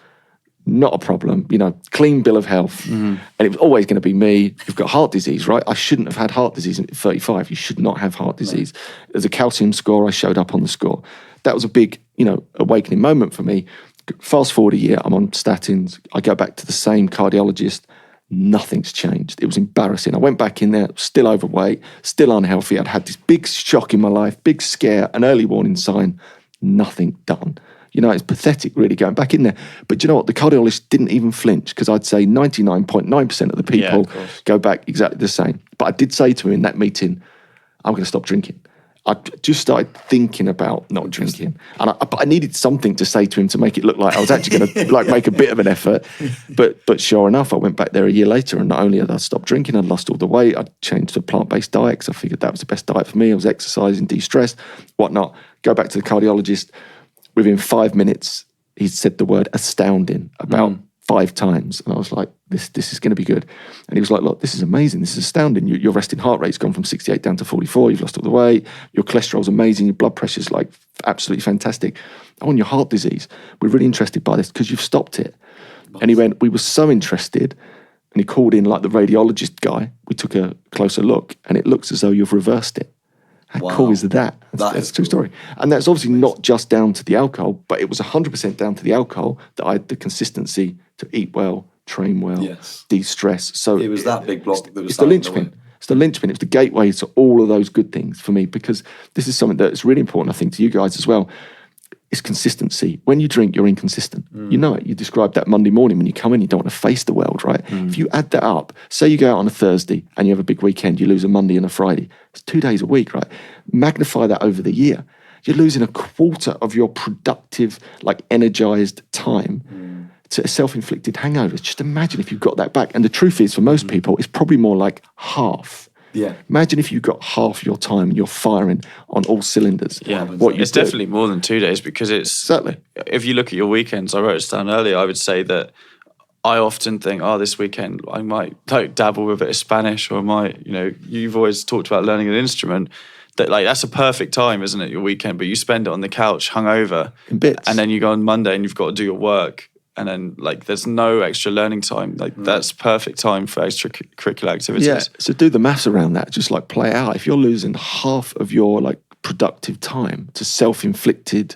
not a problem, clean bill of health. And it was always going to be me. You've got heart disease, right? I shouldn't have had heart disease at 35. You should not have heart disease. There's a calcium score. I showed up on the score. That was a big, awakening moment for me. Fast forward a year, I'm on statins. I go back to the same cardiologist. Nothing's changed. It was embarrassing. I went back in there, still overweight, still unhealthy. I'd had this big shock in my life, big scare, an early warning sign. Nothing done. It's pathetic really going back in there. But you know what? The cardiologist didn't even flinch because I'd say 99.9% of the people go back exactly the same. But I did say to him in that meeting, I'm going to stop drinking. I just started thinking about not drinking. But I needed something to say to him to make it look like I was actually going to make a bit of an effort. But sure enough, I went back there a year later and not only had I stopped drinking, I'd lost all the weight. I'd changed to a plant-based diet because I figured that was the best diet for me. I was exercising, de-stressed, whatnot. Go back to the cardiologist. Within 5 minutes, he said the word astounding about 5 times. And I was like, this is going to be good. And he was like, look, this is amazing. This is astounding. Your resting heart rate's gone from 68 down to 44. You've lost all the weight. Your cholesterol's amazing. Your blood pressure's like absolutely fantastic. On your heart disease, we're really interested by this because you've stopped it. Nice. And he went, we were so interested. And he called in like the radiologist guy. We took a closer look and it looks as though you've reversed it. How cool is that? That's a true story. And that's obviously not just down to the alcohol, but it was 100% down to the alcohol that I had the consistency to eat well, train well, de-stress. So it was that big block that was it's the linchpin. It's the linchpin. It's the gateway to all of those good things for me because this is something that's really important, I think, to you guys as well. It's consistency. When you drink, you're inconsistent. You know it. You described that Monday morning when you come in, you don't want to face the world, right? If you add that up, say you go out on a Thursday and you have a big weekend, you lose a Monday and a Friday. It's 2 days a week, right? Magnify that over the year. You're losing a quarter of your productive, energized time to self-inflicted hangovers. Just imagine if you got that back. And the truth is, for most people, it's probably more like half. Yeah. Imagine if you got half your time and you're firing on all cylinders. Yeah. It's definitely more than 2 days because it's... Exactly. If you look at your weekends, I wrote it down earlier, I would say that I often think, this weekend I might dabble with a bit of Spanish or I might, you've always talked about learning an instrument. That's a perfect time, isn't it, your weekend? But you spend it on the couch, hungover. In bits. And then you go on Monday and you've got to do your work. And then, there's no extra learning time. That's perfect time for extracurricular activities. Yeah, so do the maths around that. Just, play out. If you're losing half of your, productive time to self-inflicted,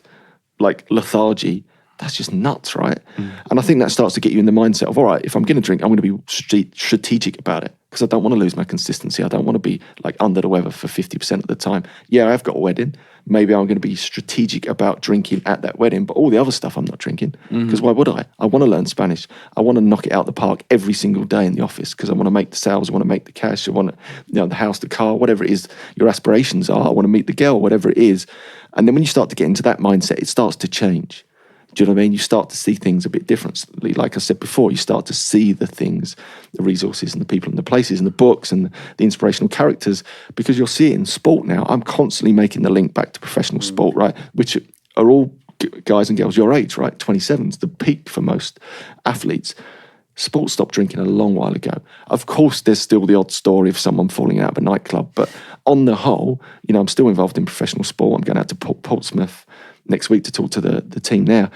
lethargy That's just nuts, right? And I think that starts to get you in the mindset of, all right, if I'm going to drink, I'm going to be strategic about it because I don't want to lose my consistency. I don't want to be like under the weather for 50% of the time. Yeah, I've got a wedding. Maybe I'm going to be strategic about drinking at that wedding, but all the other stuff I'm not drinking because why would I? I want to learn Spanish. I want to knock it out the park every single day in the office because I want to make the sales. I want to make the cash. I want to, the house, the car, whatever it is your aspirations are. I want to meet the girl, whatever it is. And then when you start to get into that mindset, it starts to change. Do you know what I mean? You start to see things a bit differently. Like I said before, you start to see the things, the resources and the people and the places and the books and the inspirational characters because you'll see it in sport now. I'm constantly making the link back to professional sport, right? Which are all guys and girls your age, right? 27's the peak for most athletes. Sport stopped drinking a long while ago. Of course, there's still the odd story of someone falling out of a nightclub, but on the whole, I'm still involved in professional sport. I'm going out to Portsmouth next week to talk to the team there.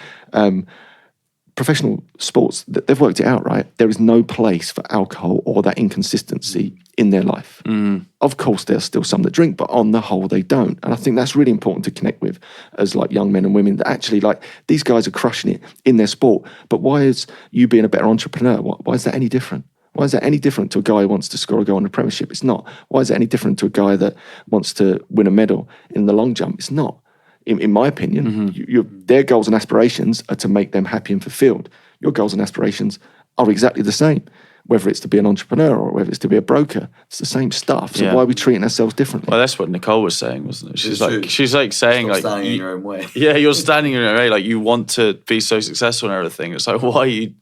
Professional sports, they've worked it out, right? There is no place for alcohol or that inconsistency in their life. Of course, there's still some that drink, but on the whole, they don't. And I think that's really important to connect with as like young men and women that actually like these guys are crushing it in their sport. But why is you being a better entrepreneur? Why is that any different? Why is that any different to a guy who wants to score a goal in the Premiership? It's not. Why is that any different to a guy that wants to win a medal in the long jump? It's not. In my opinion, their goals and aspirations are to make them happy and fulfilled. Your goals and aspirations are exactly the same, whether it's to be an entrepreneur or whether it's to be a broker. It's the same stuff. So why are we treating ourselves differently? Well, that's what Nicole was saying, wasn't it? She's like saying Stop standing in your own way. Yeah, you're standing in your own way. Like you want to be so successful and everything. It's like why are you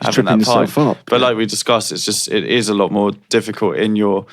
having that yourself up? But like we discussed, it is a lot more difficult in your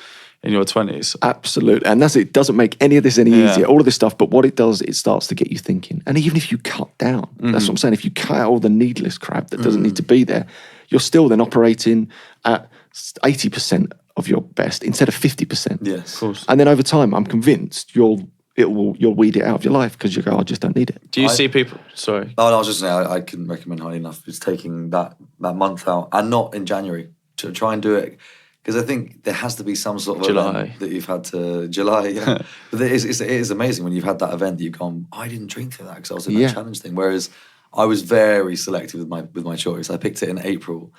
20s. Absolutely. And that's it. It doesn't make any of this any easier, all of this stuff. But what it does, it starts to get you thinking. And even if you cut down, that's what I'm saying. If you cut out all the needless crap that doesn't need to be there, you're still then operating at 80% of your best instead of 50%. Yes, of course. And then over time, I'm convinced you'll weed it out of your life because you go, I just don't need it. Do you see people? Sorry. Oh, no, I was just saying I couldn't recommend highly enough just taking that month out and not in January to try and do it. Because I think there has to be some sort of event that you've had to July. Yeah. But it is amazing when you've had that event that you've gone, I didn't drink for that because I was in that challenge thing. Whereas I was very selective with my choice. I picked it in April,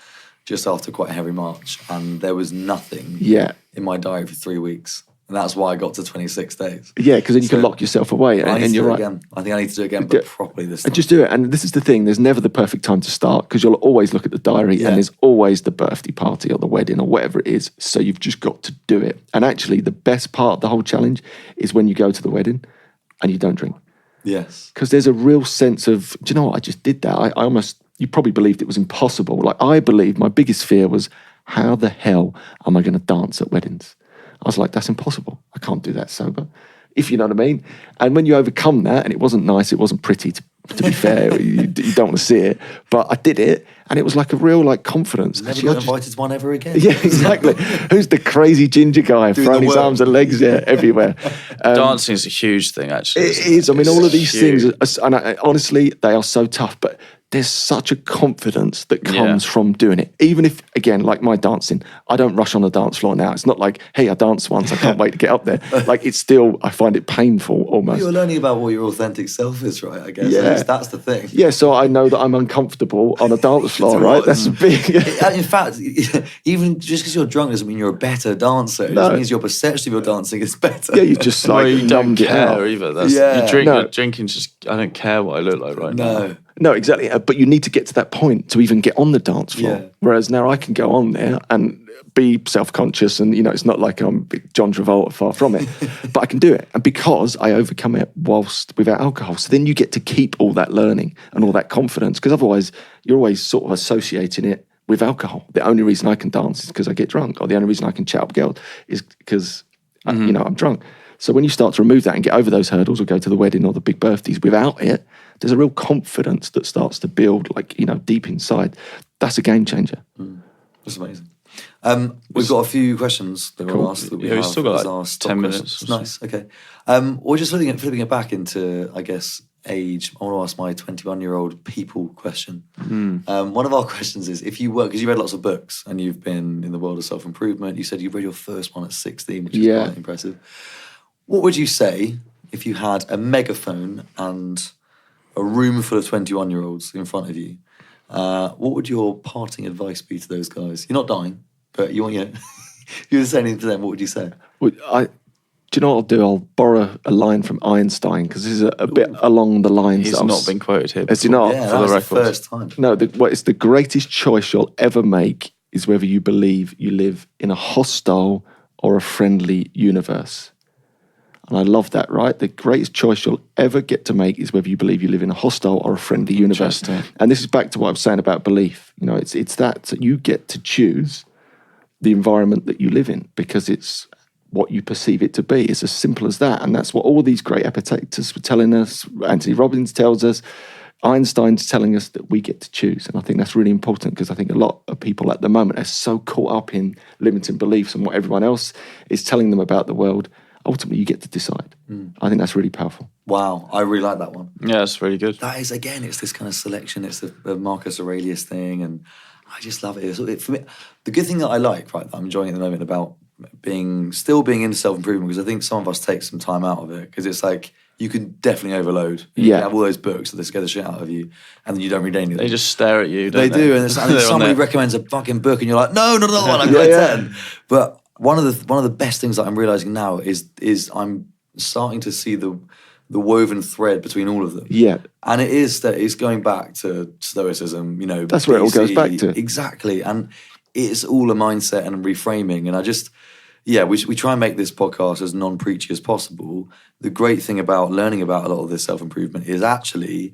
just after quite a heavy March, and there was nothing in my diary for 3 weeks. And that's why I got to 26 days. Yeah, because then you can lock yourself away. And you're right. Again. I think I need to do it again, but properly this time. Just do it. And this is the thing. There's never the perfect time to start because you'll always look at the diary and there's always the birthday party or the wedding or whatever it is. So you've just got to do it. And actually, the best part of the whole challenge is when you go to the wedding and you don't drink. Yes. Because there's a real sense of, do you know what? I just did that. I almost, you probably believed it was impossible. Like I believed my biggest fear was, how the hell am I going to dance at weddings? I was like, that's impossible. I can't do that sober, if you know what I mean. And when you overcome that, and it wasn't nice, it wasn't pretty, to be fair, you don't want to see it, but I did it, and it was like a real confidence. Never got invited to one ever again. Yeah, exactly. Who's the crazy ginger guy throwing his arms and legs everywhere? Dancing is a huge thing, actually. It is. I mean, all of these things, and honestly, they are so tough, but there's such a confidence that comes from doing it. Even if, again, like my dancing, I don't rush on the dance floor now. It's not like, hey, I danced once, I can't wait to get up there. Like, it's still, I find it painful almost. You're learning about what your authentic self is, right? I guess. Yeah. That's the thing. Yeah, so I know that I'm uncomfortable on a dance floor, right? That's big. In fact, even just because you're drunk doesn't mean you're a better dancer. It just means your perception of your dancing is better. Yeah, you just you don't care either. You're drinking just, I don't care what I look like right now. No, exactly. But you need to get to that point to even get on the dance floor. Yeah. Whereas now I can go on there and be self-conscious and, it's not like I'm John Travolta, far from it. But I can do it. And because I overcome it without alcohol. So then you get to keep all that learning and all that confidence. Because otherwise you're always sort of associating it with alcohol. The only reason I can dance is because I get drunk. Or the only reason I can chat up girls is because, I'm drunk. So when you start to remove that and get over those hurdles or go to the wedding or the big birthdays without it, there's a real confidence that starts to build, deep inside. That's a game changer. That's amazing. We've got a few questions that we'll ask. We've still got like 10 minutes. Nice, okay. We're just flipping it back into, I guess, age. I want to ask my 21-year-old people question. One of our questions is, if you were, because you read lots of books and you've been in the world of self-improvement, you said you read your first one at 16, which is quite impressive. What would you say if you had a megaphone and a room full of 21-year-olds in front of you, what would your parting advice be to those guys? You're not dying, but you want if you were saying anything to them, what would you say? Well, do you know what I'll do? I'll borrow a line from Einstein, because this is a bit along the lines. He's not been quoted here. Has he not? Yeah, For that the was record. the first time. No, it's the greatest choice you'll ever make is whether you believe you live in a hostile or a friendly universe. And I love that, right? The greatest choice you'll ever get to make is whether you believe you live in a hostile or a friendly universe. And this is back to what I was saying about belief. You know, it's that you get to choose the environment that you live in, because it's what you perceive it to be. It's as simple as that. And that's what all these great Epictetors were telling us. Anthony Robbins tells us. Einstein's telling us that we get to choose. And I think that's really important, because I think a lot of people at the moment are so caught up in limiting beliefs and what everyone else is telling them about the world. Ultimately, you get to decide. I think that's really powerful. Wow, I really like that one. Yeah, it's really good. That is, again, it's this kind of selection. It's the Marcus Aurelius thing, and I just love it. For me, the good thing that I like, right, that I'm enjoying at the moment about still being into self-improvement, because I think some of us take some time out of it, because it's like you can definitely overload. You can have all those books that scare the shit out of you, and then you don't read any of them. They just stare at you, don't They they? do, and somebody recommends a fucking book, and you're like, no, not another one. I've got 10. But one of the best things that I'm realizing now is I'm starting to see the woven thread between all of them. Yeah. And it is that it's going back to Stoicism, That's where it all goes back to. Exactly. And it's all a mindset and reframing. And I just, we try and make this podcast as non-preachy as possible. The great thing about learning about a lot of this self-improvement is actually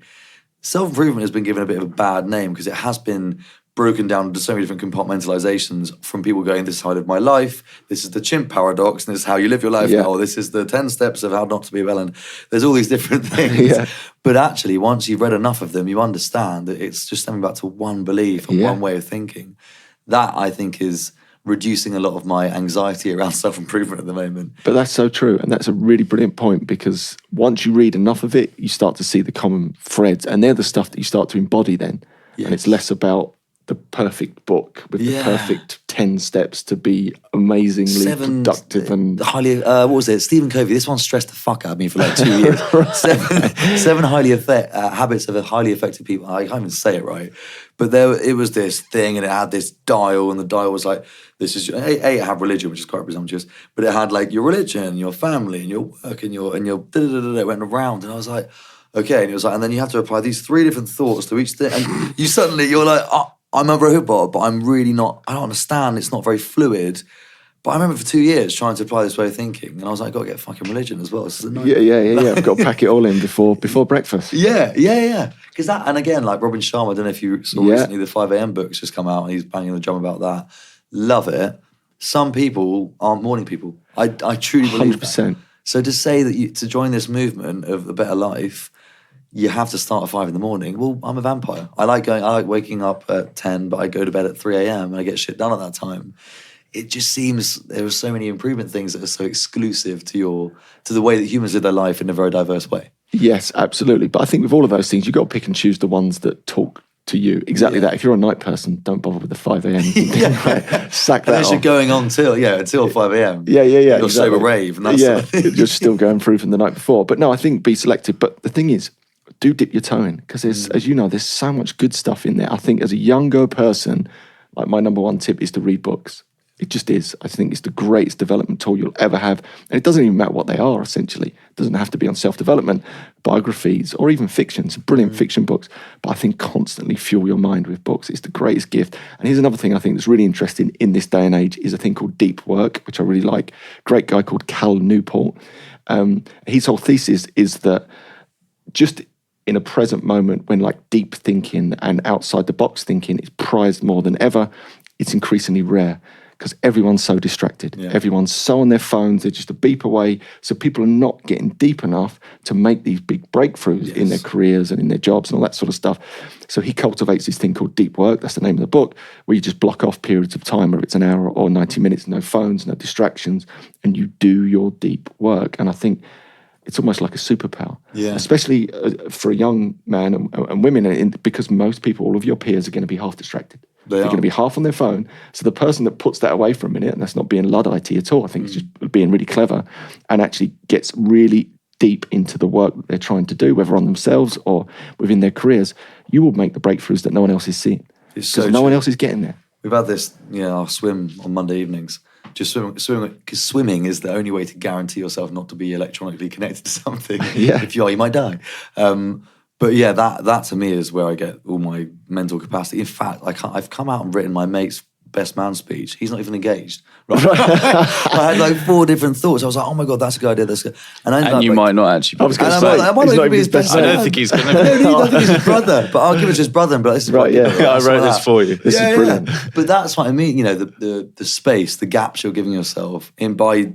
self-improvement has been given a bit of a bad name, because it has been broken down into so many different compartmentalizations from people going, this is how I live my life, this is the chimp paradox, and this is how you live your life now, or this is the 10 steps of how not to be a villain. There's all these different things. But actually, once you've read enough of them, you understand that it's just coming back to one belief and one way of thinking. That, I think, is reducing a lot of my anxiety around self-improvement at the moment. But that's so true, and that's a really brilliant point, because once you read enough of it, you start to see the common threads, and they're the stuff that you start to embody then. Yes. And it's less about the perfect book with the perfect 10 steps to be amazingly productive and highly. What was it? Stephen Covey. This one stressed the fuck out of me for like 2 years. Seven habits of highly effective people. I can't even say it right, but it was this thing, and it had this dial, and the dial was like, this is it had religion, which is quite presumptuous, but it had like your religion, your family, and your work, and your it went around, and I was like, okay, and it was like, and then you have to apply these 3 different thoughts to each thing, and you're like, I'm a robot, but I'm really not, I don't understand, it's not very fluid. But I remember for 2 years trying to apply this way of thinking, and I was like, I've got to get fucking religion as well. Yeah. I've got to pack it all in before breakfast. Yeah. Because that, and again, like Robin Sharma, I don't know if you saw recently, the 5 a.m. book's just come out, and he's banging the drum about that. Love it. Some people aren't morning people. I truly believe 100%. That. So to say that to join this movement of a better life, you have to start at 5 in the morning. Well, I'm a vampire. I like waking up at 10, but I go to bed at 3 a.m. and I get shit done at that time. It just seems there are so many improvement things that are so exclusive to the way that humans live their life in a very diverse way. Yes, absolutely. But I think with all of those things, you've got to pick and choose the ones that talk to you. Exactly that. If you're a night person, don't bother with the 5 a.m. Sack that unless you're going on until 5 a.m. Yeah. You're exactly. sober rave. And that's you're still going through from the night before. But no, I think be selective. But the thing is, do dip your toe in, because as you know, there's so much good stuff in there. I think as a younger person, like my number one tip is to read books. It just is. I think it's the greatest development tool you'll ever have. And it doesn't even matter what they are, essentially. It doesn't have to be on self-development, biographies, or even fiction. Some brilliant fiction books. But I think constantly fuel your mind with books. It's the greatest gift. And here's another thing I think that's really interesting in this day and age is a thing called deep work, which I really like. Great guy called Cal Newport. His whole thesis is that just in a present moment when like deep thinking and outside the box thinking is prized more than ever, it's increasingly rare because everyone's so distracted. Yeah. Everyone's so on their phones, they're just a beep away. So people are not getting deep enough to make these big breakthroughs in their careers and in their jobs and all that sort of stuff. So he cultivates this thing called deep work. That's the name of the book, where you just block off periods of time, whether it's an hour or 90 minutes, no phones, no distractions, and you do your deep work. And I think it's almost like a superpower, especially for a young man and women, because most people, all of your peers, are going to be half distracted. They're going to be half on their phone. So the person that puts that away for a minute, and that's not being Luddite at all, I think it's just being really clever, and actually gets really deep into the work that they're trying to do, whether on themselves or within their careers, you will make the breakthroughs that no one else is seeing. Because no one else is getting there. We've had this, I swim on Monday evenings. Just swimming, because swimming is the only way to guarantee yourself not to be electronically connected to something. If you are, you might die. But yeah, that to me is where I get all my mental capacity. In fact, I've come out and written my mate's best man speech. He's not even engaged. Right? I had like 4 different thoughts. I was like, oh my God, that's a good idea. That's good. And you might not actually. I was going to say, I might not even be his best man. I don't think he's going to. I don't think he's his brother, but I'll give it to his brother. But this is right, yeah. I wrote this for you. This is brilliant. But that's what I mean. The space, the gaps you're giving yourself in by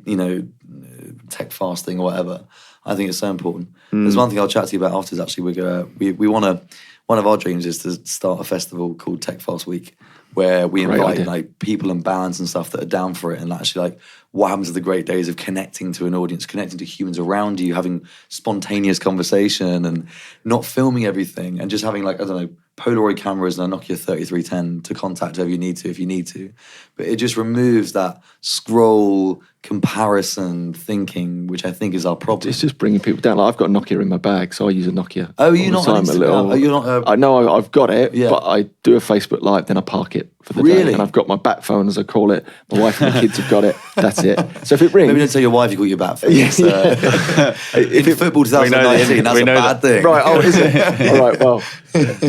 tech fasting or whatever. I think it's so important. There's one thing I'll chat to you about afterwards. Actually, we want to. One of our dreams is to start a festival called Tech Fast Week, where we invite like people and bands and stuff that are down for it, and actually like what happens to the great days of connecting to an audience, connecting to humans around you, having spontaneous conversation and not filming everything, and just having like, I don't know, Polaroid cameras and a Nokia 3310 to contact whoever you need to if you need to. But it just removes that scroll comparison thinking, which I think is our problem. It's just bringing people down. Like, I've got a Nokia in my bag, so I use a Nokia. Oh, you're not on Instagram? You're not I know I've got it, but I do a Facebook Live, then I park it for the day. And I've got my bat phone, as I call it. My wife and the kids have got it. That's it. So if it rings... Maybe don't tell your wife you call your bat phone. Yes. In football 2019, that's a bad thing. Right, is it? All right, well.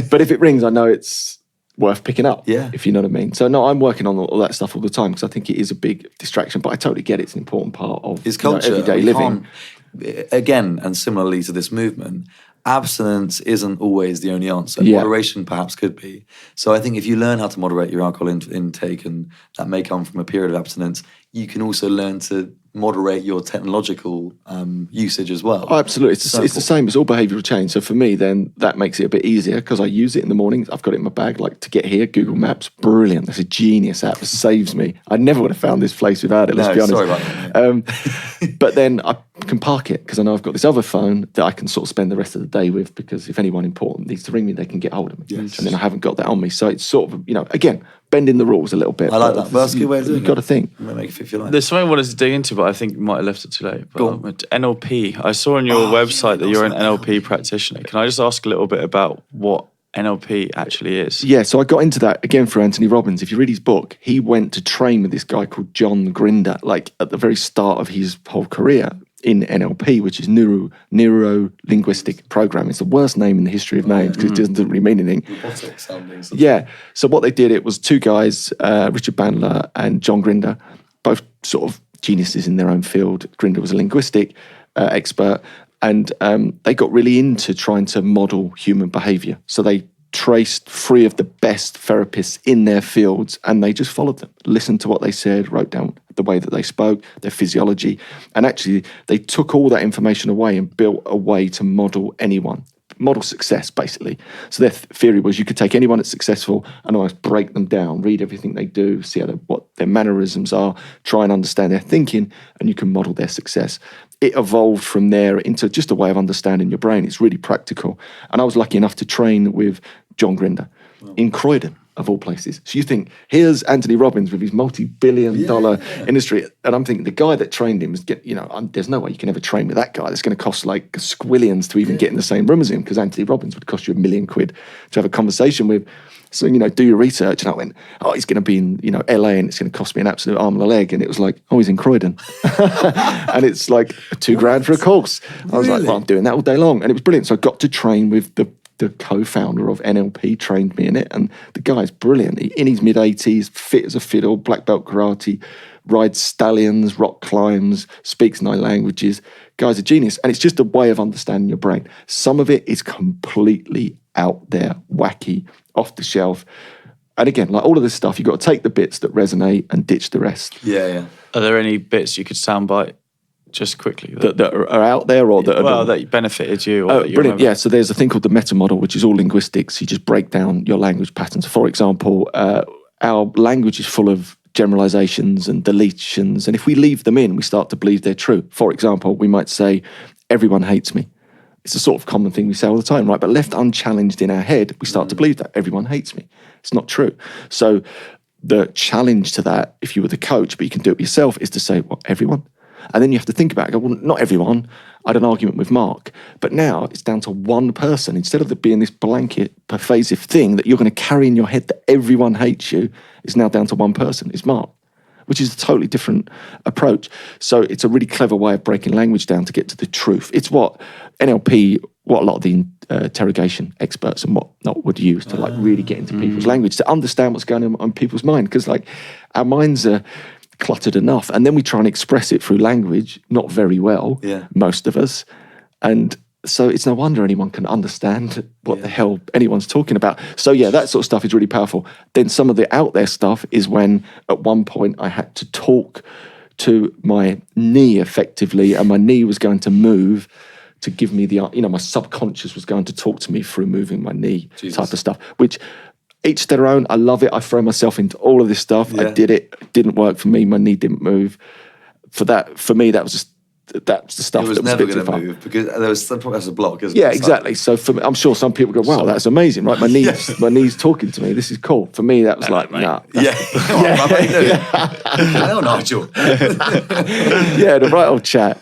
But if it rings, I know it's worth picking up, if you know what I mean. So no, I'm working on all that stuff all the time because I think it is a big distraction, but I totally get it's an important part of his culture, everyday living. Again, and similarly to this movement, abstinence isn't always the only answer. Moderation perhaps could be. So I think if you learn how to moderate your alcohol intake, and that may come from a period of abstinence, you can also learn to moderate your technological usage as well. Oh, absolutely. It's the same. It's all behavioural change. So for me, then that makes it a bit easier because I use it in the mornings. I've got it in my bag. Like to get here, Google Maps, brilliant. That's a genius app. It saves me. I never would have found this place without it, let's be honest. Sorry about that. But then I can park it because I know I've got this other phone that I can sort of spend the rest of the day with, because if anyone important needs to ring me, they can get hold of me. Yes. And then I haven't got that on me. So it's sort of, again, bending the rules a little bit. I like that. That's a good way of doing it. You've got to think. Make it fit your life. There's something I wanted to dig into, but I think you might have left it too late. But NLP. I saw on your website that you're an NLP practitioner. Can I just ask a little bit about what NLP actually is? Yeah, so I got into that again for Anthony Robbins. If you read his book, he went to train with this guy called John Grinder, like at the very start of his whole career in NLP, which is neuro-linguistic programming. It's the worst name in the history of names because it doesn't really mean anything. Robotic sounding. Yeah. So what they did, it was 2 guys, Richard Bandler and John Grinder, both sort of geniuses in their own field. Grinder was a linguistic expert, and they got really into trying to model human behaviour. So they traced 3 of the best therapists in their fields, and they just followed them, listened to what they said, wrote down the way that they spoke, their physiology, and actually they took all that information away and built a way to model success, basically. So their theory was you could take anyone that's successful and almost break them down, read everything they do, see what their mannerisms are, try and understand their thinking, and you can model their success. It evolved from there into just a way of understanding your brain. It's really practical. And I was lucky enough to train with John Grinder in Croydon, of all places. So you think, here's Anthony Robbins with his multi-billion-dollar industry. And I'm thinking the guy that trained him is, there's no way you can ever train with that guy. That's going to cost like squillions to even get in the same room as him, because Anthony Robbins would cost you £1 million to have a conversation with. So, do your research. And I went, he's going to be in, LA, and it's going to cost me an absolute arm and a leg. And it was like, he's in Croydon. And it's like $2,000 for a course. I was like, I'm doing that all day long. And it was brilliant. So I got to train with the co-founder of NLP, trained me in it. And the guy's brilliant. In his mid-80s, fit as a fiddle, black belt karate, rides stallions, rock climbs, speaks 9 languages. Guy's a genius. And it's just a way of understanding your brain. Some of it is completely out there, wacky, off the shelf. And again, like all of this stuff, you've got to take the bits that resonate and ditch the rest. Yeah. Are there any bits you could soundbite just quickly that are out there, or that benefited you? Or that you brilliant. Yeah, so there's a thing called the meta model, which is all linguistics. You just break down your language patterns. For example, our language is full of generalizations and deletions, and if we leave them in, we start to believe they're true. For example, we might say, everyone hates me. It's a sort of common thing we say all the time, right? But left unchallenged in our head, we start to believe that everyone hates me. It's not true. So the challenge to that, if you were the coach, but you can do it yourself, is to say, everyone? And then you have to think about it. Go, well, not everyone. I had an argument with Mark. But now it's down to one person. Instead of there being this blanket, pervasive thing that you're going to carry in your head that everyone hates you, it's now down to one person. It's Mark, which is a totally different approach. So it's a really clever way of breaking language down to get to the truth. It's what NLP, what a lot of the interrogation experts and whatnot would use to like really get into people's language, to understand what's going on people's mind. Because like our minds are cluttered enough, and then we try and express it through language, not very well, most of us. And so it's no wonder anyone can understand what the hell anyone's talking about. So yeah, that sort of stuff is really powerful. Then some of the out there stuff is when at one point I had to talk to my knee effectively, and my knee was going to move to give me the, my subconscious was going to talk to me through moving my knee type of stuff, which each to their own. I love it. I throw myself into all of this stuff. I did it. It didn't work for me. My knee didn't move. For me, that was just, that's the stuff it was that was never going to move because there was a block, isn't it? Yeah, exactly. So for me, I'm sure some people go, wow, that's amazing, right? My knee's talking to me. This is cool. For me, that was like, nah. Hello, Nigel. The right old chat.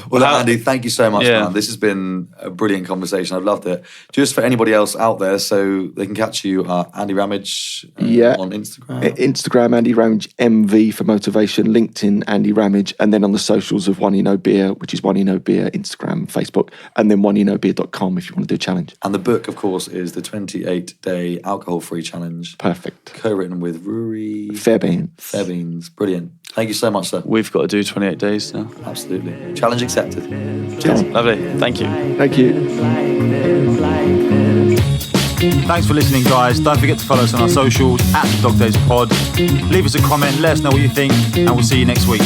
Well, Andy, thank you so much, man. This has been a brilliant conversation. I've loved it. Just for anybody else out there, so they can catch you, Andy Rammage on Instagram. Instagram, Andy Rammage MV for motivation. LinkedIn, Andy Rammage, and then on the socials of One You Know Beer, which is One You Know Beer, Instagram, Facebook, and then oneyouKnowbeer.com if you want to do a challenge. And the book, of course, is the 28-day alcohol-free challenge. Perfect. Co-written with Rory Fairbairns. Brilliant. Thank you so much, sir. We've got to do 28 days now. Absolutely. Challenge accepted. Cheers. Lovely. Thank you. Thank you. Thanks for listening, guys. Don't forget to follow us on our socials at The Dog Days Pod. Leave us a comment, let us know what you think, and we'll see you next week.